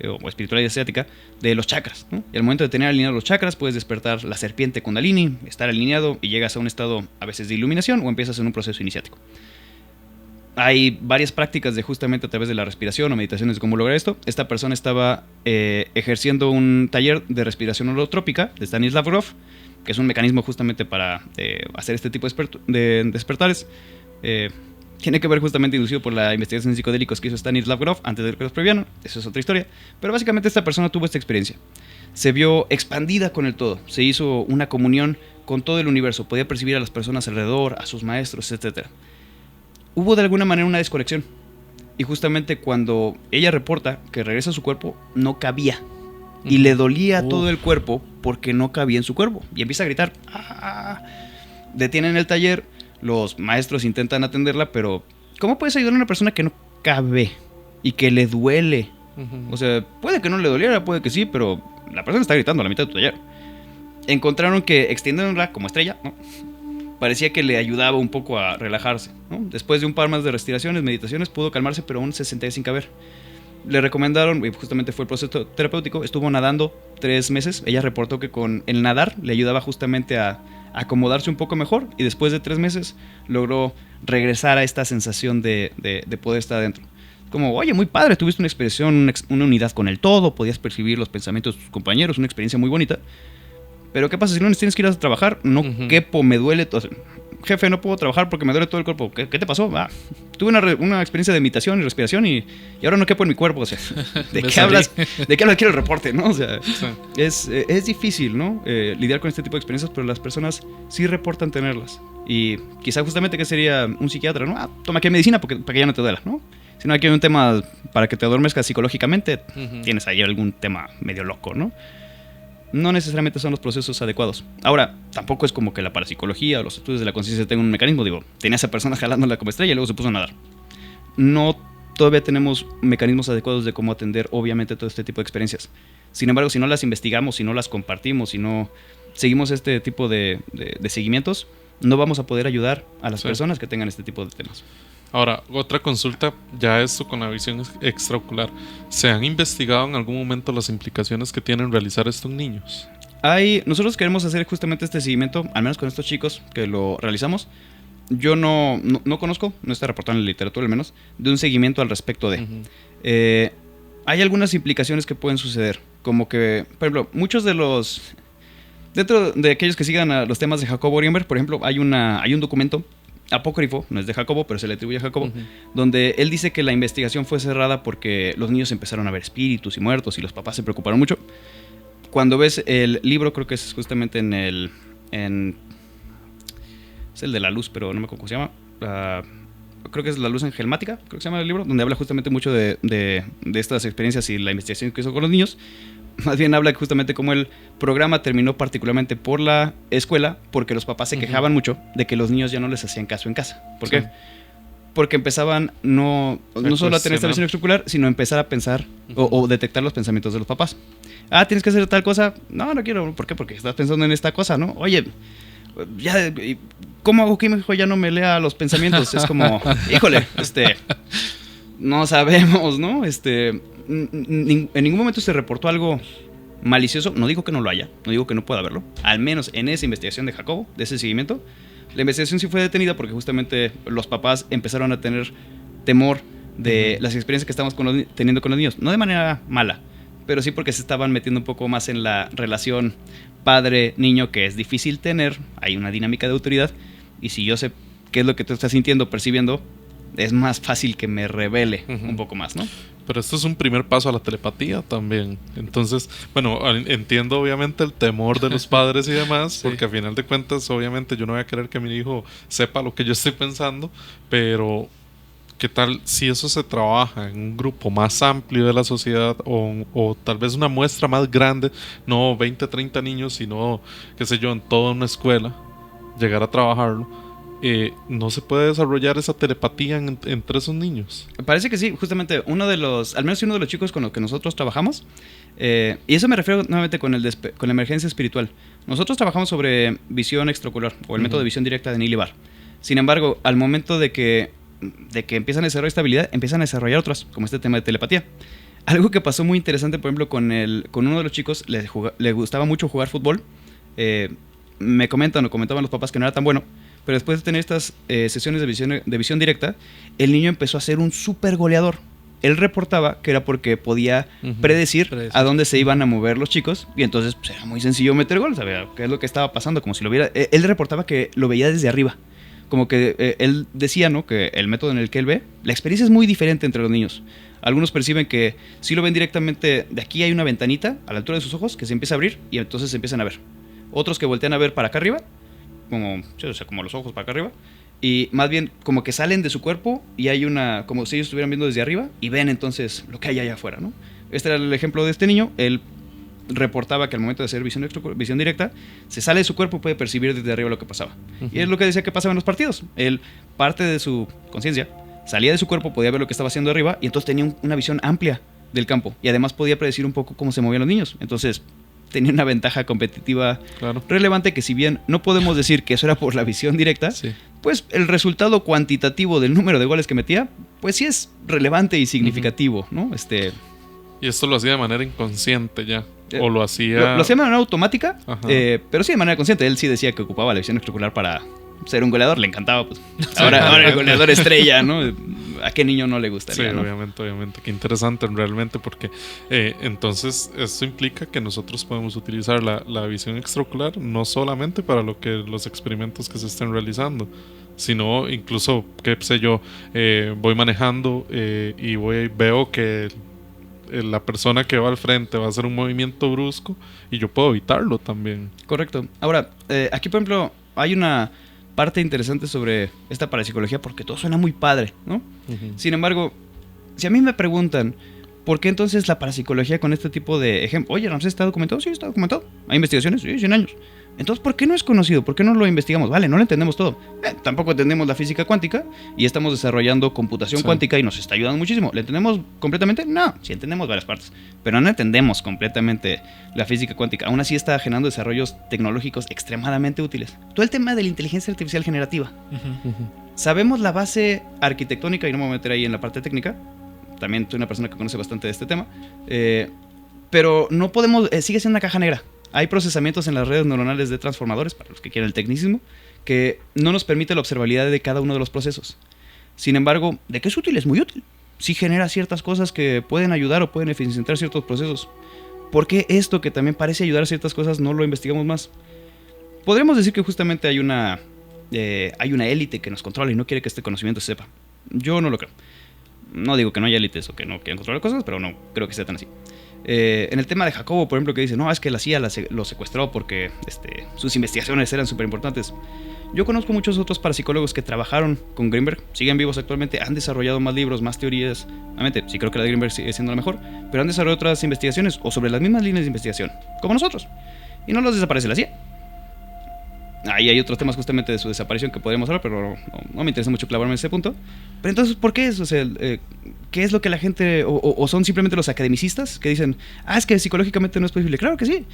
o espiritualidad asiática, de los chakras, ¿no? Y al momento de tener alineados los chakras, puedes despertar la serpiente kundalini, estar alineado y llegas a un estado a veces de iluminación o empiezas en un proceso iniciático. Hay varias prácticas de justamente a través de la respiración o meditaciones de cómo lograr esto. Esta persona estaba ejerciendo un taller de respiración holotrópica de Stanislav Grof, que es un mecanismo justamente para hacer este tipo de despertares, tiene que ver justamente inducido por la investigación en psicodélicos que hizo Stanislav Grof antes de que los prohibieran. Eso es otra historia. Pero básicamente esta persona tuvo esta experiencia. Se vio expandida con el todo. Se hizo una comunión con todo el universo. Podía percibir a las personas alrededor, a sus maestros, etc. Hubo de alguna manera una desconexión. Y justamente cuando ella reporta que regresa a su cuerpo, no cabía. Y le dolía todo el cuerpo porque no cabía en su cuerpo. Y empieza a gritar. ¡Ah! Detienen el taller. Los maestros intentan atenderla, pero ¿cómo puedes ayudar a una persona que no cabe y que le duele? O sea, puede que no le doliera, puede que sí, pero la persona está gritando a la mitad de tu taller. Encontraron que extendiéndola como estrella, ¿no? Parecía que le ayudaba un poco a relajarse, ¿no? Después de un par más de respiraciones, meditaciones, pudo calmarse, pero aún se sentía sin caber. Le recomendaron, y justamente fue el proceso terapéutico, estuvo nadando 3 meses. Ella reportó que con el nadar le ayudaba justamente a acomodarse un poco mejor, y después de 3 meses logró regresar a esta sensación de poder estar adentro. Como, oye, muy padre, tuviste una expresión, una unidad con el todo, podías percibir los pensamientos de tus compañeros, una experiencia muy bonita. Pero ¿qué pasa si lunes tienes que ir a trabajar? No quepo, me duele todo. Jefe, no puedo trabajar porque me duele todo el cuerpo. ¿Qué te pasó? Tuve una experiencia de meditación y respiración y ahora no quepo en mi cuerpo. O sea, ¿de qué hablas? ¿De qué hablas? Quiero el reporte, ¿no? O sea, sí. Es difícil, ¿no? Lidiar con este tipo de experiencias, pero las personas sí reportan tenerlas. Y quizá justamente que sería un psiquiatra, ¿no? Toma aquí medicina para que ya no te duela, ¿no? Si no, aquí hay un tema para que te adormezcas psicológicamente, tienes ahí algún tema medio loco, ¿no? No necesariamente son los procesos adecuados. Ahora, tampoco es como que la parapsicología o los estudios de la conciencia tengan un mecanismo. Digo, tenía a esa persona jalándola como estrella y luego se puso a nadar. No, todavía tenemos mecanismos adecuados de cómo atender, obviamente, todo este tipo de experiencias. Sin embargo, si no las investigamos, si no las compartimos, si no seguimos este tipo de seguimientos, no vamos a poder ayudar a las personas que tengan este tipo de temas. Ahora, otra consulta, ya esto con la visión extraocular. ¿Se han investigado en algún momento las implicaciones que tienen realizar esto en niños? Nosotros queremos hacer justamente este seguimiento, al menos con estos chicos que lo realizamos. Yo no conozco, no está reportado en la literatura al menos, de un seguimiento al respecto de. Hay algunas implicaciones que pueden suceder, como que, por ejemplo, muchos de los... Dentro de aquellos que sigan a los temas de Jacobo Orienberg, por ejemplo, hay un documento apócrifo, no es de Jacobo, pero se le atribuye a Jacobo, donde él dice que la investigación fue cerrada porque los niños empezaron a ver espíritus y muertos y los papás se preocuparon mucho. Cuando ves el libro, creo que es justamente es el de la luz, pero no me acuerdo cómo se llama. Creo que es La luz engelmática, creo que se llama el libro, donde habla justamente mucho de estas experiencias y la investigación que hizo con los niños. Más bien habla justamente cómo el programa terminó particularmente por la escuela, porque los papás se quejaban mucho de que los niños ya no les hacían caso en casa. ¿Por qué? Porque empezaban no solo a tener esta visión extraocular, sino a empezar a pensar o detectar los pensamientos de los papás. ¿Tienes que hacer tal cosa? No quiero. ¿Por qué? Porque estás pensando en esta cosa, ¿no? Oye, ya, ¿cómo hago que mi hijo ya no me lea los pensamientos? Es como, híjole, no sabemos, ¿no? En ningún momento se reportó algo malicioso. No digo que no lo haya, no digo que no pueda haberlo. Al menos en esa investigación de Jacobo, de ese seguimiento, la investigación sí fue detenida porque justamente los papás empezaron a tener temor de las experiencias que estamos teniendo con los niños. No de manera mala, pero sí porque se estaban metiendo un poco más en la relación padre-niño, que es difícil tener. Hay una dinámica de autoridad, y si yo sé qué es lo que tú estás sintiendo, percibiendo, es más fácil que me revele un poco más, ¿no? Pero esto es un primer paso a la telepatía también. Entonces, bueno, entiendo obviamente el temor de los padres y demás, sí, porque a final de cuentas, obviamente yo no voy a querer que mi hijo sepa lo que yo estoy pensando, pero ¿qué tal si eso se trabaja en un grupo más amplio de la sociedad o tal vez una muestra más grande, no 20, 30 niños, sino, qué sé yo, en toda una escuela, llegar a trabajarlo? ¿No se puede desarrollar esa telepatía entre esos niños? Parece que sí, justamente al menos uno de los chicos con los que nosotros trabajamos, y eso me refiero nuevamente con la emergencia espiritual. Nosotros trabajamos sobre visión extraocular o el método de visión directa de Neil Barr. Sin embargo, al momento de que empiezan a desarrollar esta habilidad, empiezan a desarrollar otras, como este tema de telepatía. Algo que pasó muy interesante, por ejemplo, con uno de los chicos, le gustaba mucho jugar fútbol. Me comentaban los papás que no era tan bueno, pero después de tener estas sesiones de visión directa, el niño empezó a ser un súper goleador. él reportaba que era porque podía predecir a dónde se iban a mover los chicos, y entonces pues, era muy sencillo meter gol, sabía qué es lo que estaba pasando, como si lo viera. Él reportaba que lo veía desde arriba, como que él decía, ¿no?, que el método en el que él ve, la experiencia es muy diferente entre los niños. Algunos perciben que si lo ven directamente, de aquí hay una ventanita a la altura de sus ojos que se empieza a abrir y entonces se empiezan a ver. Otros que voltean a ver para acá arriba, como los ojos para acá arriba, y más bien como que salen de su cuerpo y hay una, como si ellos estuvieran viendo desde arriba y ven entonces lo que hay allá afuera, ¿no? Este era el ejemplo de este niño. Él reportaba que al momento de hacer visión directa, se sale de su cuerpo y puede percibir desde arriba lo que pasaba. Y es lo que decía que pasaba en los partidos. Él, parte de su conciencia, salía de su cuerpo, podía ver lo que estaba haciendo arriba y entonces tenía una visión amplia del campo y además podía predecir un poco cómo se movían los niños. Entonces tenía una ventaja competitiva relevante, que si bien no podemos decir que eso era por la visión directa, pues el resultado cuantitativo del número de goles que metía, pues sí es relevante y significativo, ¿no? Y esto lo hacía de manera inconsciente ya. O lo hacía... Lo hacía de manera automática, pero sí de manera consciente. Él sí decía que ocupaba la visión extraocular para ser un goleador, le encantaba, pues. Ahora el goleador estrella, ¿no? ¿A qué niño no le gustaría? Sí, ¿no? obviamente. Qué interesante realmente, porque entonces esto implica que nosotros podemos utilizar la visión extraocular no solamente para los experimentos que se estén realizando, sino incluso, qué sé yo, voy manejando y veo que la persona que va al frente va a hacer un movimiento brusco y yo puedo evitarlo también. Correcto. Ahora, aquí por ejemplo hay una parte interesante sobre esta parapsicología, porque todo suena muy padre, ¿no? Sin embargo, si a mí me preguntan ¿por qué entonces la parapsicología con este tipo de ejemplos? Oye, ¿Ramsés está documentado? Sí, está documentado. ¿Hay investigaciones? Sí, 100 años. Entonces, ¿por qué no es conocido? ¿Por qué no lo investigamos? Vale, no lo entendemos todo. Tampoco entendemos la física cuántica y estamos desarrollando computación cuántica y nos está ayudando muchísimo. ¿Le entendemos completamente? No, sí entendemos varias partes, pero no entendemos completamente la física cuántica. Aún así está generando desarrollos tecnológicos extremadamente útiles. Todo el tema de la inteligencia artificial generativa. Sabemos la base arquitectónica, y no me voy a meter ahí en la parte técnica. También soy una persona que conoce bastante de este tema. Pero no podemos... sigue siendo una caja negra. Hay procesamientos en las redes neuronales de transformadores, para los que quieran el tecnicismo, que no nos permite la observabilidad de cada uno de los procesos. Sin embargo, ¿de qué es útil? Es muy útil. Sí genera ciertas cosas que pueden ayudar o pueden eficientar ciertos procesos. ¿Por qué esto, que también parece ayudar a ciertas cosas, no lo investigamos más? Podríamos decir que justamente hay una élite que nos controla y no quiere que este conocimiento se sepa. Yo no lo creo. No digo que no haya élites o que no quieran controlar cosas, pero no creo que sea tan así. En el tema de Jacobo, por ejemplo, que dice, no, es que la CIA lo secuestró porque sus investigaciones eran súper importantes. Yo conozco muchos otros parapsicólogos que trabajaron con Greenberg, siguen vivos actualmente, han desarrollado más libros, más teorías. Obviamente, sí creo que la de Greenberg sigue siendo la mejor, pero han desarrollado otras investigaciones o sobre las mismas líneas de investigación, como nosotros. Y no los desaparece la CIA. Ahí hay otros temas justamente de su desaparición que podríamos hablar, pero no me interesa mucho clavarme en ese punto. Pero entonces, ¿por qué eso? O sea, ¿qué es lo que la gente... o son simplemente los academicistas que dicen, es que psicológicamente no es posible? Claro que sí.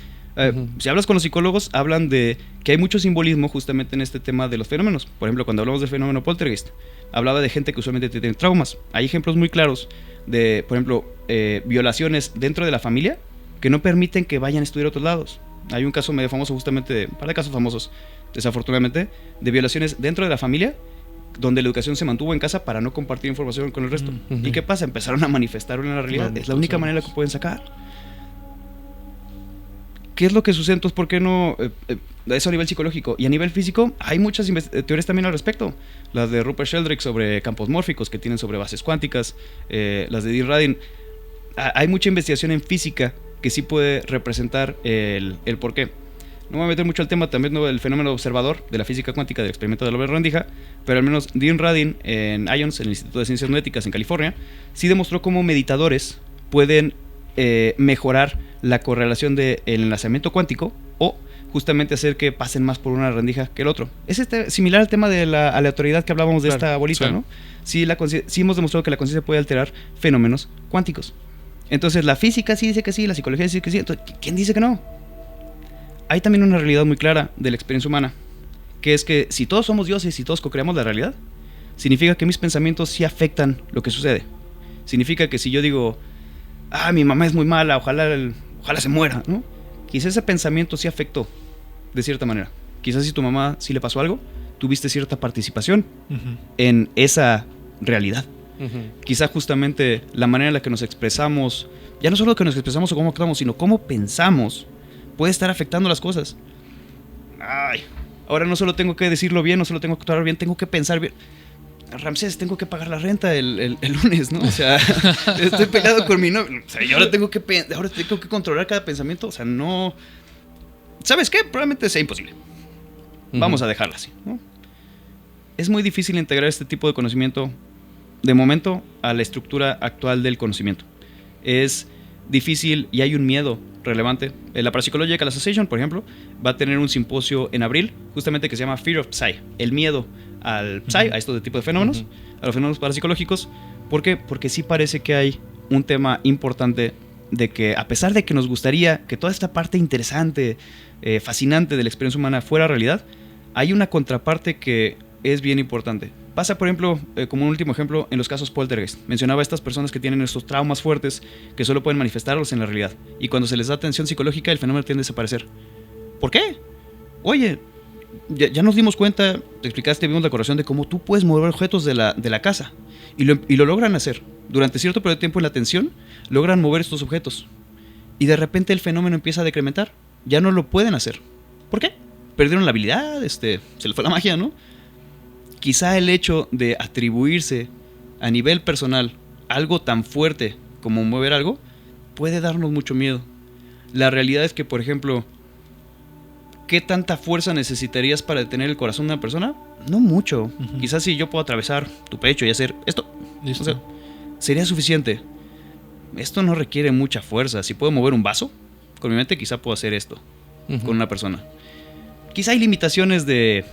Si hablas con los psicólogos, hablan de que hay mucho simbolismo justamente en este tema de los fenómenos. Por ejemplo, cuando hablamos del fenómeno poltergeist, hablaba de gente que usualmente tiene traumas. Hay ejemplos muy claros de, por ejemplo, violaciones dentro de la familia que no permiten que vayan a estudiar a otros lados. Hay un caso medio famoso, justamente, un par de casos famosos, desafortunadamente, de violaciones dentro de la familia, donde la educación se mantuvo en casa para no compartir información con el resto. ¿Y qué pasa? Empezaron a manifestarlo en la realidad. Es la única manera que pueden sacar. ¿Qué es lo que sucede? Entonces, ¿por qué no? Eso a nivel psicológico. Y a nivel físico, hay muchas teorías también al respecto. Las de Rupert Sheldrake sobre campos mórficos que tienen sobre bases cuánticas. Las de Dean Radin. Hay mucha investigación en física que sí puede representar el por qué. No me voy a meter mucho al tema también del fenómeno observador de la física cuántica del experimento de Albert Rendija, pero al menos Dean Radin en IONS, en el Instituto de Ciencias Noéticas en California, sí demostró cómo meditadores pueden mejorar la correlación del enlazamiento cuántico o justamente hacer que pasen más por una rendija que el otro. Es similar al tema de la aleatoriedad que hablábamos de esta bolita, ¿no? Sí hemos demostrado que la conciencia puede alterar fenómenos cuánticos. Entonces la física sí dice que sí, la psicología dice que sí. Entonces, ¿quién dice que no? Hay también una realidad muy clara de la experiencia humana, que es que si todos somos dioses y si todos co-creamos la realidad, significa que mis pensamientos sí afectan lo que sucede. Significa que si yo digo, mi mamá es muy mala, ojalá se muera, ¿no? Quizás ese pensamiento sí afectó de cierta manera. Quizás si tu mamá sí le pasó algo, tuviste cierta participación en esa realidad. Quizá justamente la manera en la que nos expresamos, ya no solo que nos expresamos o cómo actuamos, sino cómo pensamos, puede estar afectando las cosas. Ay, ahora no solo tengo que decirlo bien, no solo tengo que actuar bien, tengo que pensar bien. Ramsés, tengo que pagar la renta el lunes, ¿no? O sea, estoy peleado con mi novio. O sea, y ahora tengo que controlar cada pensamiento. O sea, no... ¿Sabes qué? Probablemente sea imposible. Vamos a dejarla así, ¿no? Es muy difícil integrar este tipo de conocimiento, de momento, a la estructura actual del conocimiento. Es difícil y hay un miedo relevante. La Parapsychological Association, por ejemplo, va a tener un simposio en abril, justamente que se llama Fear of Psy, el miedo al Psy, a estos tipos de fenómenos, a los fenómenos parapsicológicos. ¿Por qué? Porque sí parece que hay un tema importante de que, a pesar de que nos gustaría que toda esta parte interesante, fascinante de la experiencia humana fuera realidad, hay una contraparte que es bien importante. Pasa, por ejemplo, como un último ejemplo, en los casos poltergeist. Mencionaba a estas personas que tienen estos traumas fuertes que solo pueden manifestarlos en la realidad. Y cuando se les da atención psicológica, el fenómeno tiende a desaparecer. ¿Por qué? Oye, ya nos dimos cuenta, te explicaste, vimos la correlación de cómo tú puedes mover objetos de la casa. Y lo logran hacer. Durante cierto periodo de tiempo en la atención, logran mover estos objetos. Y de repente el fenómeno empieza a decrementar. Ya no lo pueden hacer. ¿Por qué? Perdieron la habilidad, se les fue la magia, ¿no? Quizá el hecho de atribuirse a nivel personal algo tan fuerte como mover algo puede darnos mucho miedo. La realidad es que, por ejemplo, ¿qué tanta fuerza necesitarías para detener el corazón de una persona? No mucho. Quizás si yo puedo atravesar tu pecho y hacer esto, o sea, sería suficiente. Esto no requiere mucha fuerza. Si puedo mover un vaso, con mi mente quizá puedo hacer esto con una persona. Quizá hay limitaciones de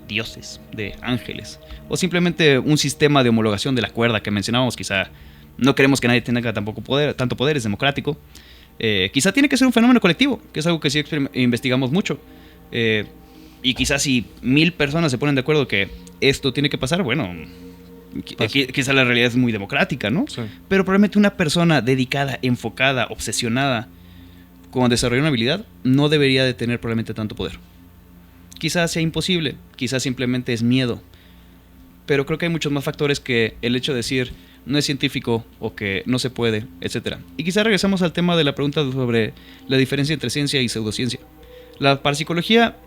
dioses, de ángeles, o simplemente un sistema de homologación de la cuerda que mencionábamos. Quizá no queremos que nadie tenga tampoco tanto poder, es democrático. Quizá tiene que ser un fenómeno colectivo, que es algo que sí investigamos mucho. Y quizás si 1000 personas se ponen de acuerdo que esto tiene que pasar, bueno, quizá la realidad es muy democrática, ¿no? Sí. Pero probablemente una persona dedicada, enfocada, obsesionada con desarrollar una habilidad no debería de tener probablemente tanto poder. Quizás sea imposible, quizás simplemente es miedo. Pero creo que hay muchos más factores que el hecho de decir no es científico o que no se puede, etc. Y quizás regresamos al tema de la pregunta sobre la diferencia entre ciencia y pseudociencia. La parapsicología,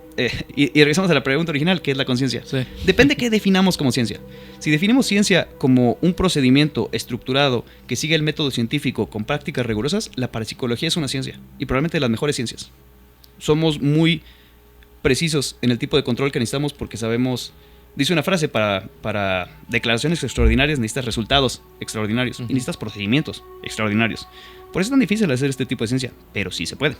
y regresamos a la pregunta original, que es la conciencia. Sí. Depende de qué definamos como ciencia. Si definimos ciencia como un procedimiento estructurado que sigue el método científico con prácticas rigurosas, la parapsicología es una ciencia, y probablemente de las mejores ciencias. Somos muy precisos en el tipo de control que necesitamos porque sabemos, dice una frase, para declaraciones extraordinarias necesitas resultados extraordinarios y necesitas procedimientos extraordinarios. Por eso es tan difícil hacer este tipo de ciencia, pero sí se puede.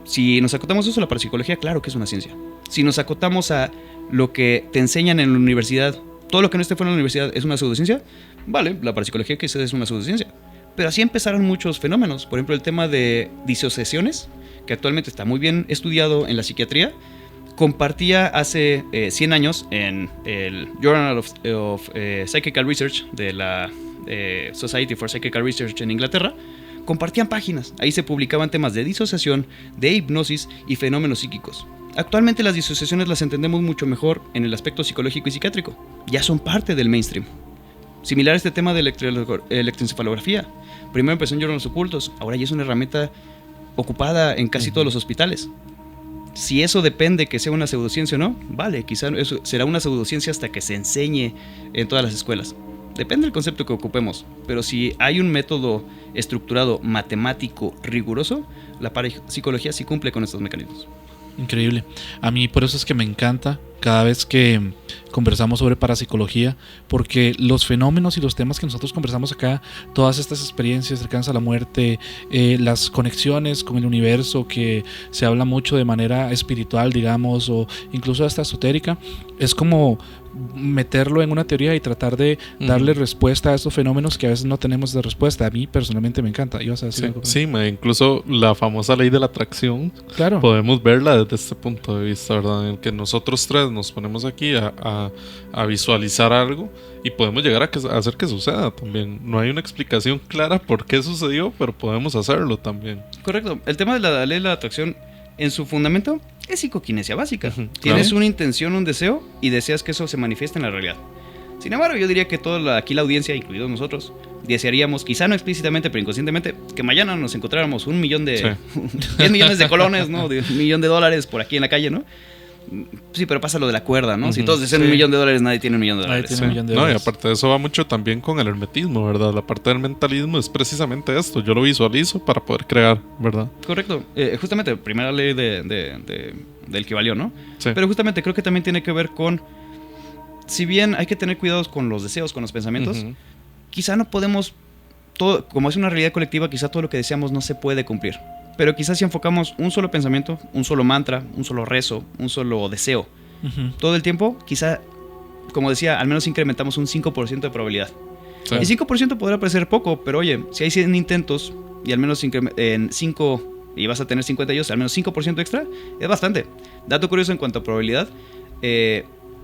Si nos acotamos eso a la parapsicología, claro que es una ciencia. Si nos acotamos a lo que te enseñan en la universidad, todo lo que no esté fuera de la universidad es una pseudociencia, vale, la parapsicología quizás es una pseudociencia. Pero así empezaron muchos fenómenos. Por ejemplo, el tema de disociaciones, que actualmente está muy bien estudiado en la psiquiatría, compartía hace 100 años en el Journal of Psychical Research de la Society for Psychical Research en Inglaterra. Compartían páginas, ahí se publicaban temas de disociación, de hipnosis y fenómenos psíquicos. Actualmente las disociaciones las entendemos mucho mejor en el aspecto psicológico y psiquiátrico, ya son parte del mainstream. Similar a este tema de electroencefalografía, primero empezó en Journals Ocultos, ahora ya es una herramienta ocupada en casi todos los hospitales. Si eso depende que sea una pseudociencia o no, vale, quizá eso será una pseudociencia hasta que se enseñe en todas las escuelas. Depende del concepto que ocupemos, pero si hay un método estructurado, matemático, riguroso, la parapsicología sí cumple con estos mecanismos. Increíble. A mí por eso es que me encanta cada vez que conversamos sobre parapsicología, porque los fenómenos y los temas que nosotros conversamos acá, todas estas experiencias cercanas a la muerte, las conexiones con el universo, que se habla mucho de manera espiritual, digamos, o incluso hasta esotérica, es como meterlo en una teoría y tratar de darle respuesta a estos fenómenos que a veces no tenemos de respuesta. A mí personalmente me encanta. ¿Ibas a decir algo? Sí, incluso la famosa ley de la atracción, claro, podemos verla desde este punto de vista, ¿verdad? En que nosotros tres nos ponemos aquí a visualizar algo y podemos llegar a hacer que suceda también. No hay una explicación clara por qué sucedió, pero podemos hacerlo también. Correcto. El tema de la ley de la atracción, en su fundamento, es psicoquinesia básica. Tienes una intención, un deseo, y deseas que eso se manifieste en la realidad. Sin embargo, yo diría que aquí la audiencia, incluidos nosotros, desearíamos, quizá no explícitamente, pero inconscientemente, que mañana nos encontráramos 1 millón de... 10 millones de colones, ¿no? De $1 millón por aquí en la calle, ¿no? Sí, pero pasa lo de la cuerda, ¿no? Si todos desean $1 millón, nadie tiene $1 millón. Nadie tiene $1 millón. No, y aparte de eso va mucho también con el hermetismo, ¿verdad? La parte del mentalismo es precisamente esto. Yo lo visualizo para poder crear, ¿verdad? Correcto. Justamente, primera ley del que valió, ¿no? Sí. Pero justamente creo que también tiene que ver con... Si bien hay que tener cuidados con los deseos, con los pensamientos, quizá no podemos... todo, como es una realidad colectiva, quizá todo lo que deseamos no se puede cumplir. Pero quizás si enfocamos un solo pensamiento, un solo mantra, un solo rezo, un solo deseo, todo el tiempo, quizá, como decía, al menos incrementamos un 5% de probabilidad. Sí. Y 5% podrá parecer poco, pero oye, si hay 100 intentos y al menos en 5 y vas a tener 52, al menos 5% extra, es bastante. Dato curioso en cuanto a probabilidad,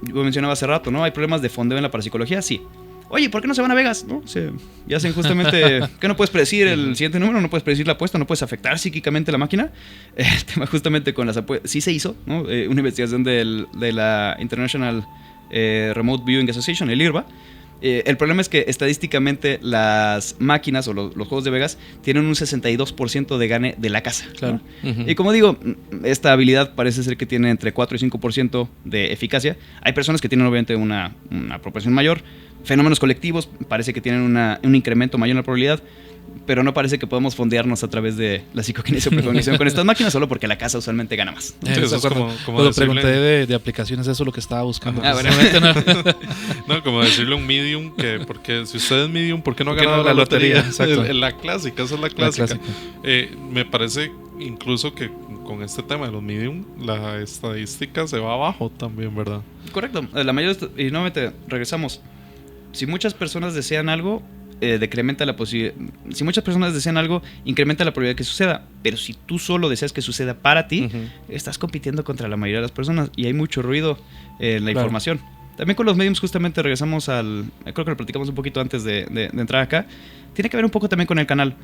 yo mencionaba hace rato, ¿no? ¿Hay problemas de fondeo en la parapsicología? Sí. Oye, ¿por qué no se van a Vegas? ¿No? Ya hacen justamente que no puedes predecir el siguiente número, no puedes predecir la apuesta, no puedes afectar psíquicamente la máquina. El tema justamente con las apuestas, sí se hizo, ¿no? Una investigación de la International Remote Viewing Association, el IRVA. El problema es que estadísticamente las máquinas o los juegos de Vegas tienen un 62% de gane de la casa, claro. ¿no? Y como digo, esta habilidad parece ser que tiene entre 4 y 5% de eficacia. Hay personas que tienen obviamente una proporción mayor. Fenómenos colectivos parece que tienen un incremento mayor en la probabilidad, pero no parece que podamos fondearnos a través de la psicoquinesia o precognición con estas máquinas solo porque la casa usualmente gana más. Sí, eso es como cuando pregunté de aplicaciones, eso es lo que estaba buscando. Bueno. No, como decirle a un medium que, porque si usted es medium, ¿por qué no ha ganado la lotería? Exacto. La clásica, esa es la clásica. Me parece incluso que con este tema de los medium, la estadística se va abajo también, ¿verdad? Correcto. La mayoría, y nuevamente regresamos. Si muchas personas desean algo, decrementa la posibilidad. Si muchas personas desean algo, incrementa la probabilidad que suceda. Pero si tú solo deseas que suceda para ti, estás compitiendo contra la mayoría de las personas y hay mucho ruido en la información. También con los mediums justamente regresamos creo que lo platicamos un poquito antes de entrar acá. Tiene que ver un poco también con el canal.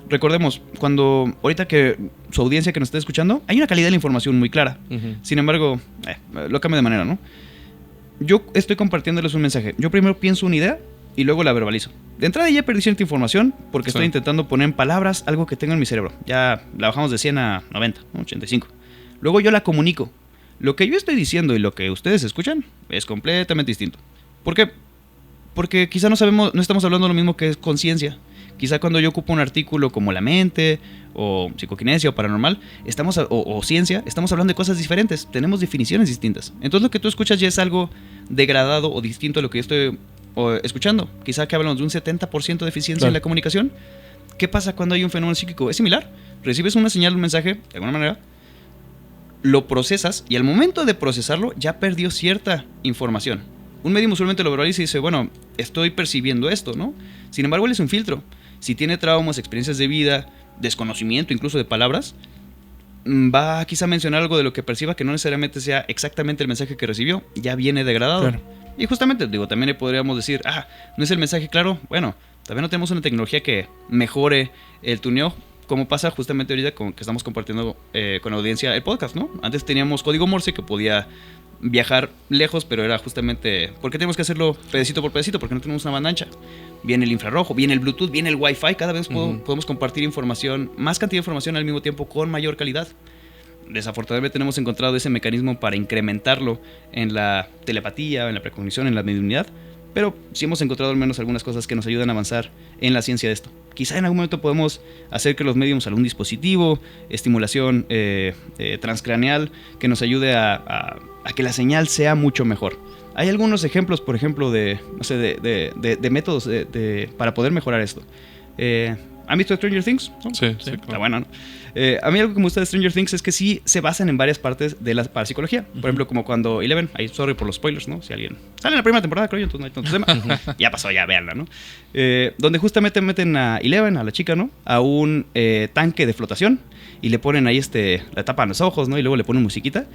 Recordemos, ahorita que su audiencia que nos está escuchando, hay una calidad de la información muy clara. Sin embargo, lo cambio de manera, ¿no? Yo estoy compartiéndoles un mensaje. Yo primero pienso una idea y luego la verbalizo. De entrada ya perdí cierta información porque estoy intentando poner en palabras algo que tengo en mi cerebro. Ya la bajamos de 100 a 90, 85. Luego yo la comunico. Lo que yo estoy diciendo y lo que ustedes escuchan es completamente distinto. ¿Por qué? Porque quizá no estamos hablando lo mismo que es conciencia. Quizá cuando yo ocupo un artículo como la mente, o psicoquinesia, o paranormal, o ciencia, estamos hablando de cosas diferentes. Tenemos definiciones distintas. Entonces lo que tú escuchas ya es algo degradado o distinto a lo que yo estoy escuchando. Quizá que hablamos de un 70% de eficiencia en la comunicación. ¿Qué pasa cuando hay un fenómeno psíquico? Es similar. Recibes una señal, un mensaje, de alguna manera, lo procesas, y al momento de procesarlo ya perdió cierta información. Un medium usualmente lo verbaliza y dice, bueno, estoy percibiendo esto, ¿no? Sin embargo, él es un filtro. Si tiene traumas, experiencias de vida, desconocimiento incluso de palabras, va a quizá mencionar algo de lo que perciba que no necesariamente sea exactamente el mensaje que recibió, ya viene degradado. Claro. Y justamente, también podríamos decir, no es el mensaje claro. Bueno, también no tenemos una tecnología que mejore el tuneo, como pasa justamente ahorita con que estamos compartiendo con la audiencia el podcast, ¿no? Antes teníamos código Morse que podía viajar lejos, pero era justamente... ¿Por qué tenemos que hacerlo pedacito por pedacito? Porque no tenemos una banda ancha. Viene el infrarrojo, viene el Bluetooth, viene el Wi-Fi. Cada vez podemos compartir información, más cantidad de información al mismo tiempo con mayor calidad. Desafortunadamente tenemos encontrado ese mecanismo para incrementarlo en la telepatía, en la precognición, en la mediunidad. Pero sí hemos encontrado al menos algunas cosas que nos ayudan a avanzar en la ciencia de esto. Quizá en algún momento podemos hacer que los mediums algún dispositivo, estimulación transcraneal, que nos ayude a que la señal sea mucho mejor. Hay algunos ejemplos, por ejemplo, de métodos para poder mejorar esto. ¿Han visto Stranger Things? ¿No? Sí, claro. Claro. Bueno, ¿no? A mí algo que me gusta de Stranger Things es que sí se basan en varias partes de la parapsicología. Por ejemplo, como cuando Eleven, sorry por los spoilers, ¿no? Si alguien sale en la primera temporada, creo yo, entonces no hay tanto tema. Ya pasó, ya véanla, ¿no? Donde justamente meten a Eleven, a la chica, ¿no? A un tanque de flotación y le ponen ahí le tapan los ojos, ¿no? Y luego le ponen musiquita.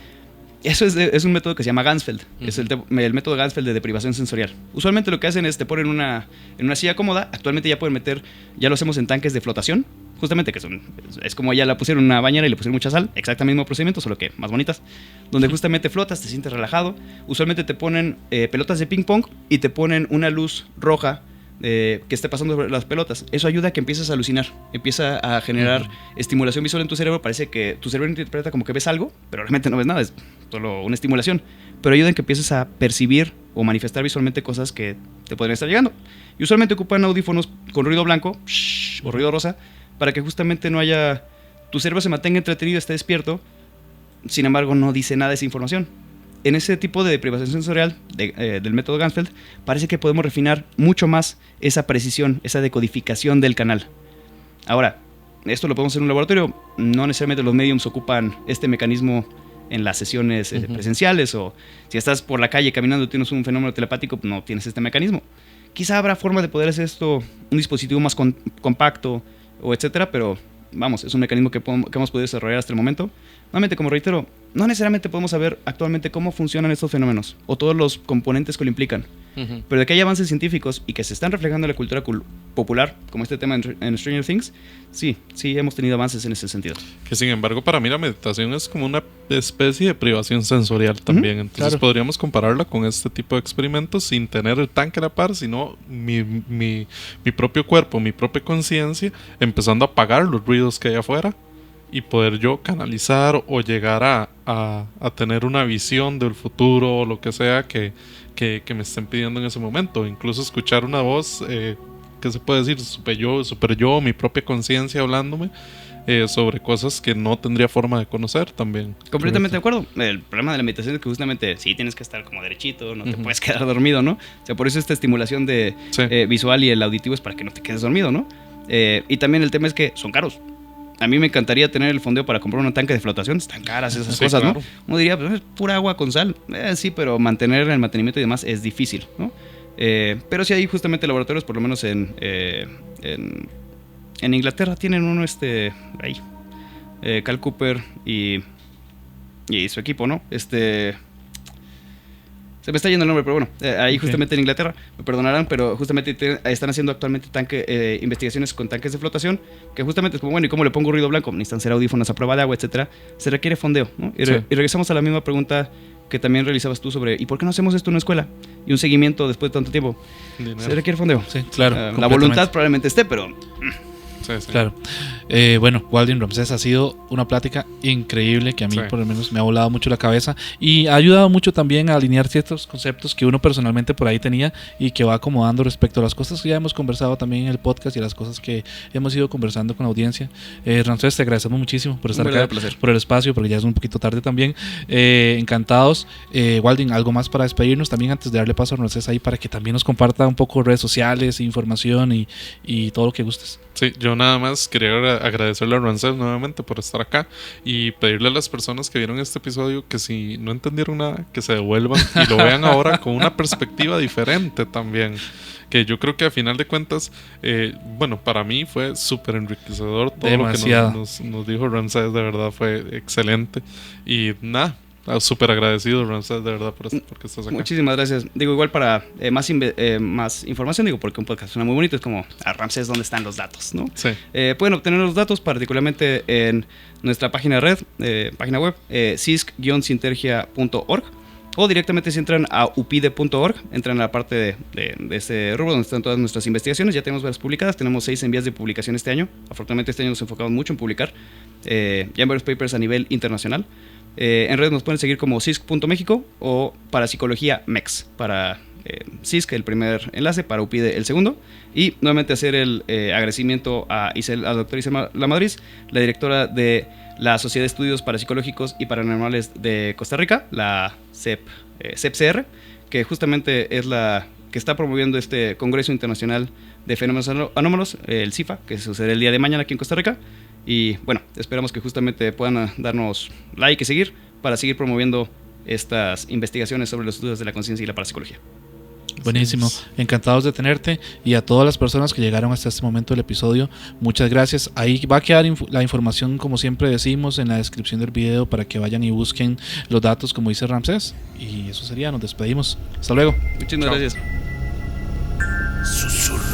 Eso es un método que se llama Ganzfeld. Es el método Ganzfeld de deprivación sensorial. Usualmente lo que hacen es te ponen en una silla cómoda. Actualmente ya pueden meter, ya lo hacemos en tanques de flotación. Justamente que es como ya la pusieron en una bañera y le pusieron mucha sal. Exactamente el mismo procedimiento, solo que más bonitas. Donde justamente flotas, te sientes relajado. Usualmente te ponen pelotas de ping pong y te ponen una luz roja que esté pasando sobre las pelotas. Eso ayuda a que empieces a alucinar, empieza a generar estimulación visual en tu cerebro. Parece que tu cerebro interpreta como que ves algo, pero realmente no ves nada, es solo una estimulación. Pero ayuda en que empieces a percibir o manifestar visualmente cosas que te podrían estar llegando. Y usualmente ocupan audífonos con ruido blanco o ruido rosa para que justamente no haya... Tu cerebro se mantenga entretenido, esté despierto, sin embargo no dice nada de esa información. En ese tipo de deprivación sensorial del método Ganzfeld, parece que podemos refinar mucho más esa precisión, esa decodificación del canal. Ahora, esto lo podemos hacer en un laboratorio. No necesariamente los mediums ocupan este mecanismo en las sesiones presenciales, o si estás por la calle caminando y tienes un fenómeno telepático, no tienes este mecanismo. Quizá habrá forma de poder hacer esto un dispositivo más compacto, o etcétera, pero vamos, es un mecanismo que hemos podido desarrollar hasta el momento. Nuevamente, como reitero, no necesariamente podemos saber actualmente cómo funcionan estos fenómenos o todos los componentes que lo implican. Pero de que hay avances científicos y que se están reflejando en la cultura popular, como este tema en Stranger Things, sí hemos tenido avances en ese sentido. Que sin embargo, para mí la meditación es como una especie de privación sensorial también. Entonces podríamos compararla con este tipo de experimentos sin tener el tanque a la par, sino mi propio cuerpo, mi propia conciencia, empezando a apagar los ruidos que hay afuera y poder yo canalizar o llegar a tener una visión del futuro o lo que sea que me estén pidiendo en ese momento. Incluso escuchar una voz, que se puede decir, super yo, mi propia conciencia hablándome sobre cosas que no tendría forma de conocer también. Completamente de acuerdo. El problema de la meditación es que justamente sí tienes que estar como derechito, no te puedes quedar dormido, ¿no? O sea, por eso esta estimulación de visual y el auditivo es para que no te quedes dormido, ¿no? Y también el tema es que son caros. A mí me encantaría tener el fondeo para comprar un tanque de flotación. Están caras esas cosas, claro, ¿no? Uno diría, pues es pura agua con sal. Sí, pero mantener el mantenimiento y demás es difícil, ¿no? Pero sí hay justamente laboratorios, por lo menos en Inglaterra tienen uno Cal Cooper y su equipo, ¿no? Se me está yendo el nombre, pero bueno, ahí justamente en Inglaterra, me perdonarán, pero justamente están haciendo actualmente investigaciones con tanques de flotación, que justamente es como, bueno, ¿y cómo le pongo ruido blanco? Necesitan ser audífonos a prueba de agua, etcétera. Se requiere fondeo, ¿no? Y regresamos a la misma pregunta que también realizabas tú sobre ¿y por qué no hacemos esto en una escuela? Y un seguimiento después de tanto tiempo. Dinero. Se requiere fondeo. Sí, claro. La voluntad probablemente esté, pero... Sí. Claro. Bueno, Waldin Ramsés, ha sido una plática increíble que a mí por lo menos me ha volado mucho la cabeza y ha ayudado mucho también a alinear ciertos conceptos que uno personalmente por ahí tenía y que va acomodando respecto a las cosas que ya hemos conversado también en el podcast y a las cosas que hemos ido conversando con la audiencia. Ramsés, te agradecemos muchísimo por estar acá, por el espacio, porque ya es un poquito tarde también. Encantados. Waldin, ¿algo más para despedirnos? También antes de darle paso a Ramsés ahí para que también nos comparta un poco redes sociales, información y todo lo que gustes. Sí, yo nada más quería agradecerle a Ramsés nuevamente por estar acá y pedirle a las personas que vieron este episodio que si no entendieron nada, que se devuelvan y lo vean ahora con una perspectiva diferente también. Que yo creo que a final de cuentas, bueno, para mí fue súper enriquecedor todo demasiado. Lo que nos dijo Ramsés, de verdad fue excelente. Y nada, súper agradecido, Ramsés, de verdad, porque estás acá. Muchísimas gracias. Digo, igual para más información, digo, porque un podcast suena muy bonito, es como, Ramsés, ¿dónde están los datos? ¿No? Sí. Pueden obtener los datos particularmente en nuestra página web, cisc-sintergia.org, o directamente si entran a upide.org, entran a la parte de ese rubro donde están todas nuestras investigaciones. Ya tenemos varias publicadas, tenemos 6 envíos de publicación este año. Afortunadamente este año nos enfocamos mucho en publicar, ya en varios papers a nivel internacional. En redes nos pueden seguir como cisc.mexico o Parapsicología MEX para Cisc, el primer enlace, para UPIDE el segundo. Y nuevamente hacer el agradecimiento a la doctora Isela Lamadrid, la directora de la Sociedad de Estudios Parapsicológicos y Paranormales de Costa Rica, la CEPCR, que justamente es la que está promoviendo este Congreso Internacional de Fenómenos Anómalos, el CIFA, que sucederá el día de mañana aquí en Costa Rica. Y bueno, esperamos que justamente puedan darnos like y seguir para seguir promoviendo estas investigaciones sobre los estudios de la conciencia y la parapsicología. Buenísimo, encantados de tenerte, y a todas las personas que llegaron hasta este momento del episodio, muchas gracias. Ahí va a quedar la información, como siempre decimos, en la descripción del video para que vayan y busquen los datos como dice Ramsés, y eso sería, nos despedimos, hasta luego. Muchísimas gracias. Susurro.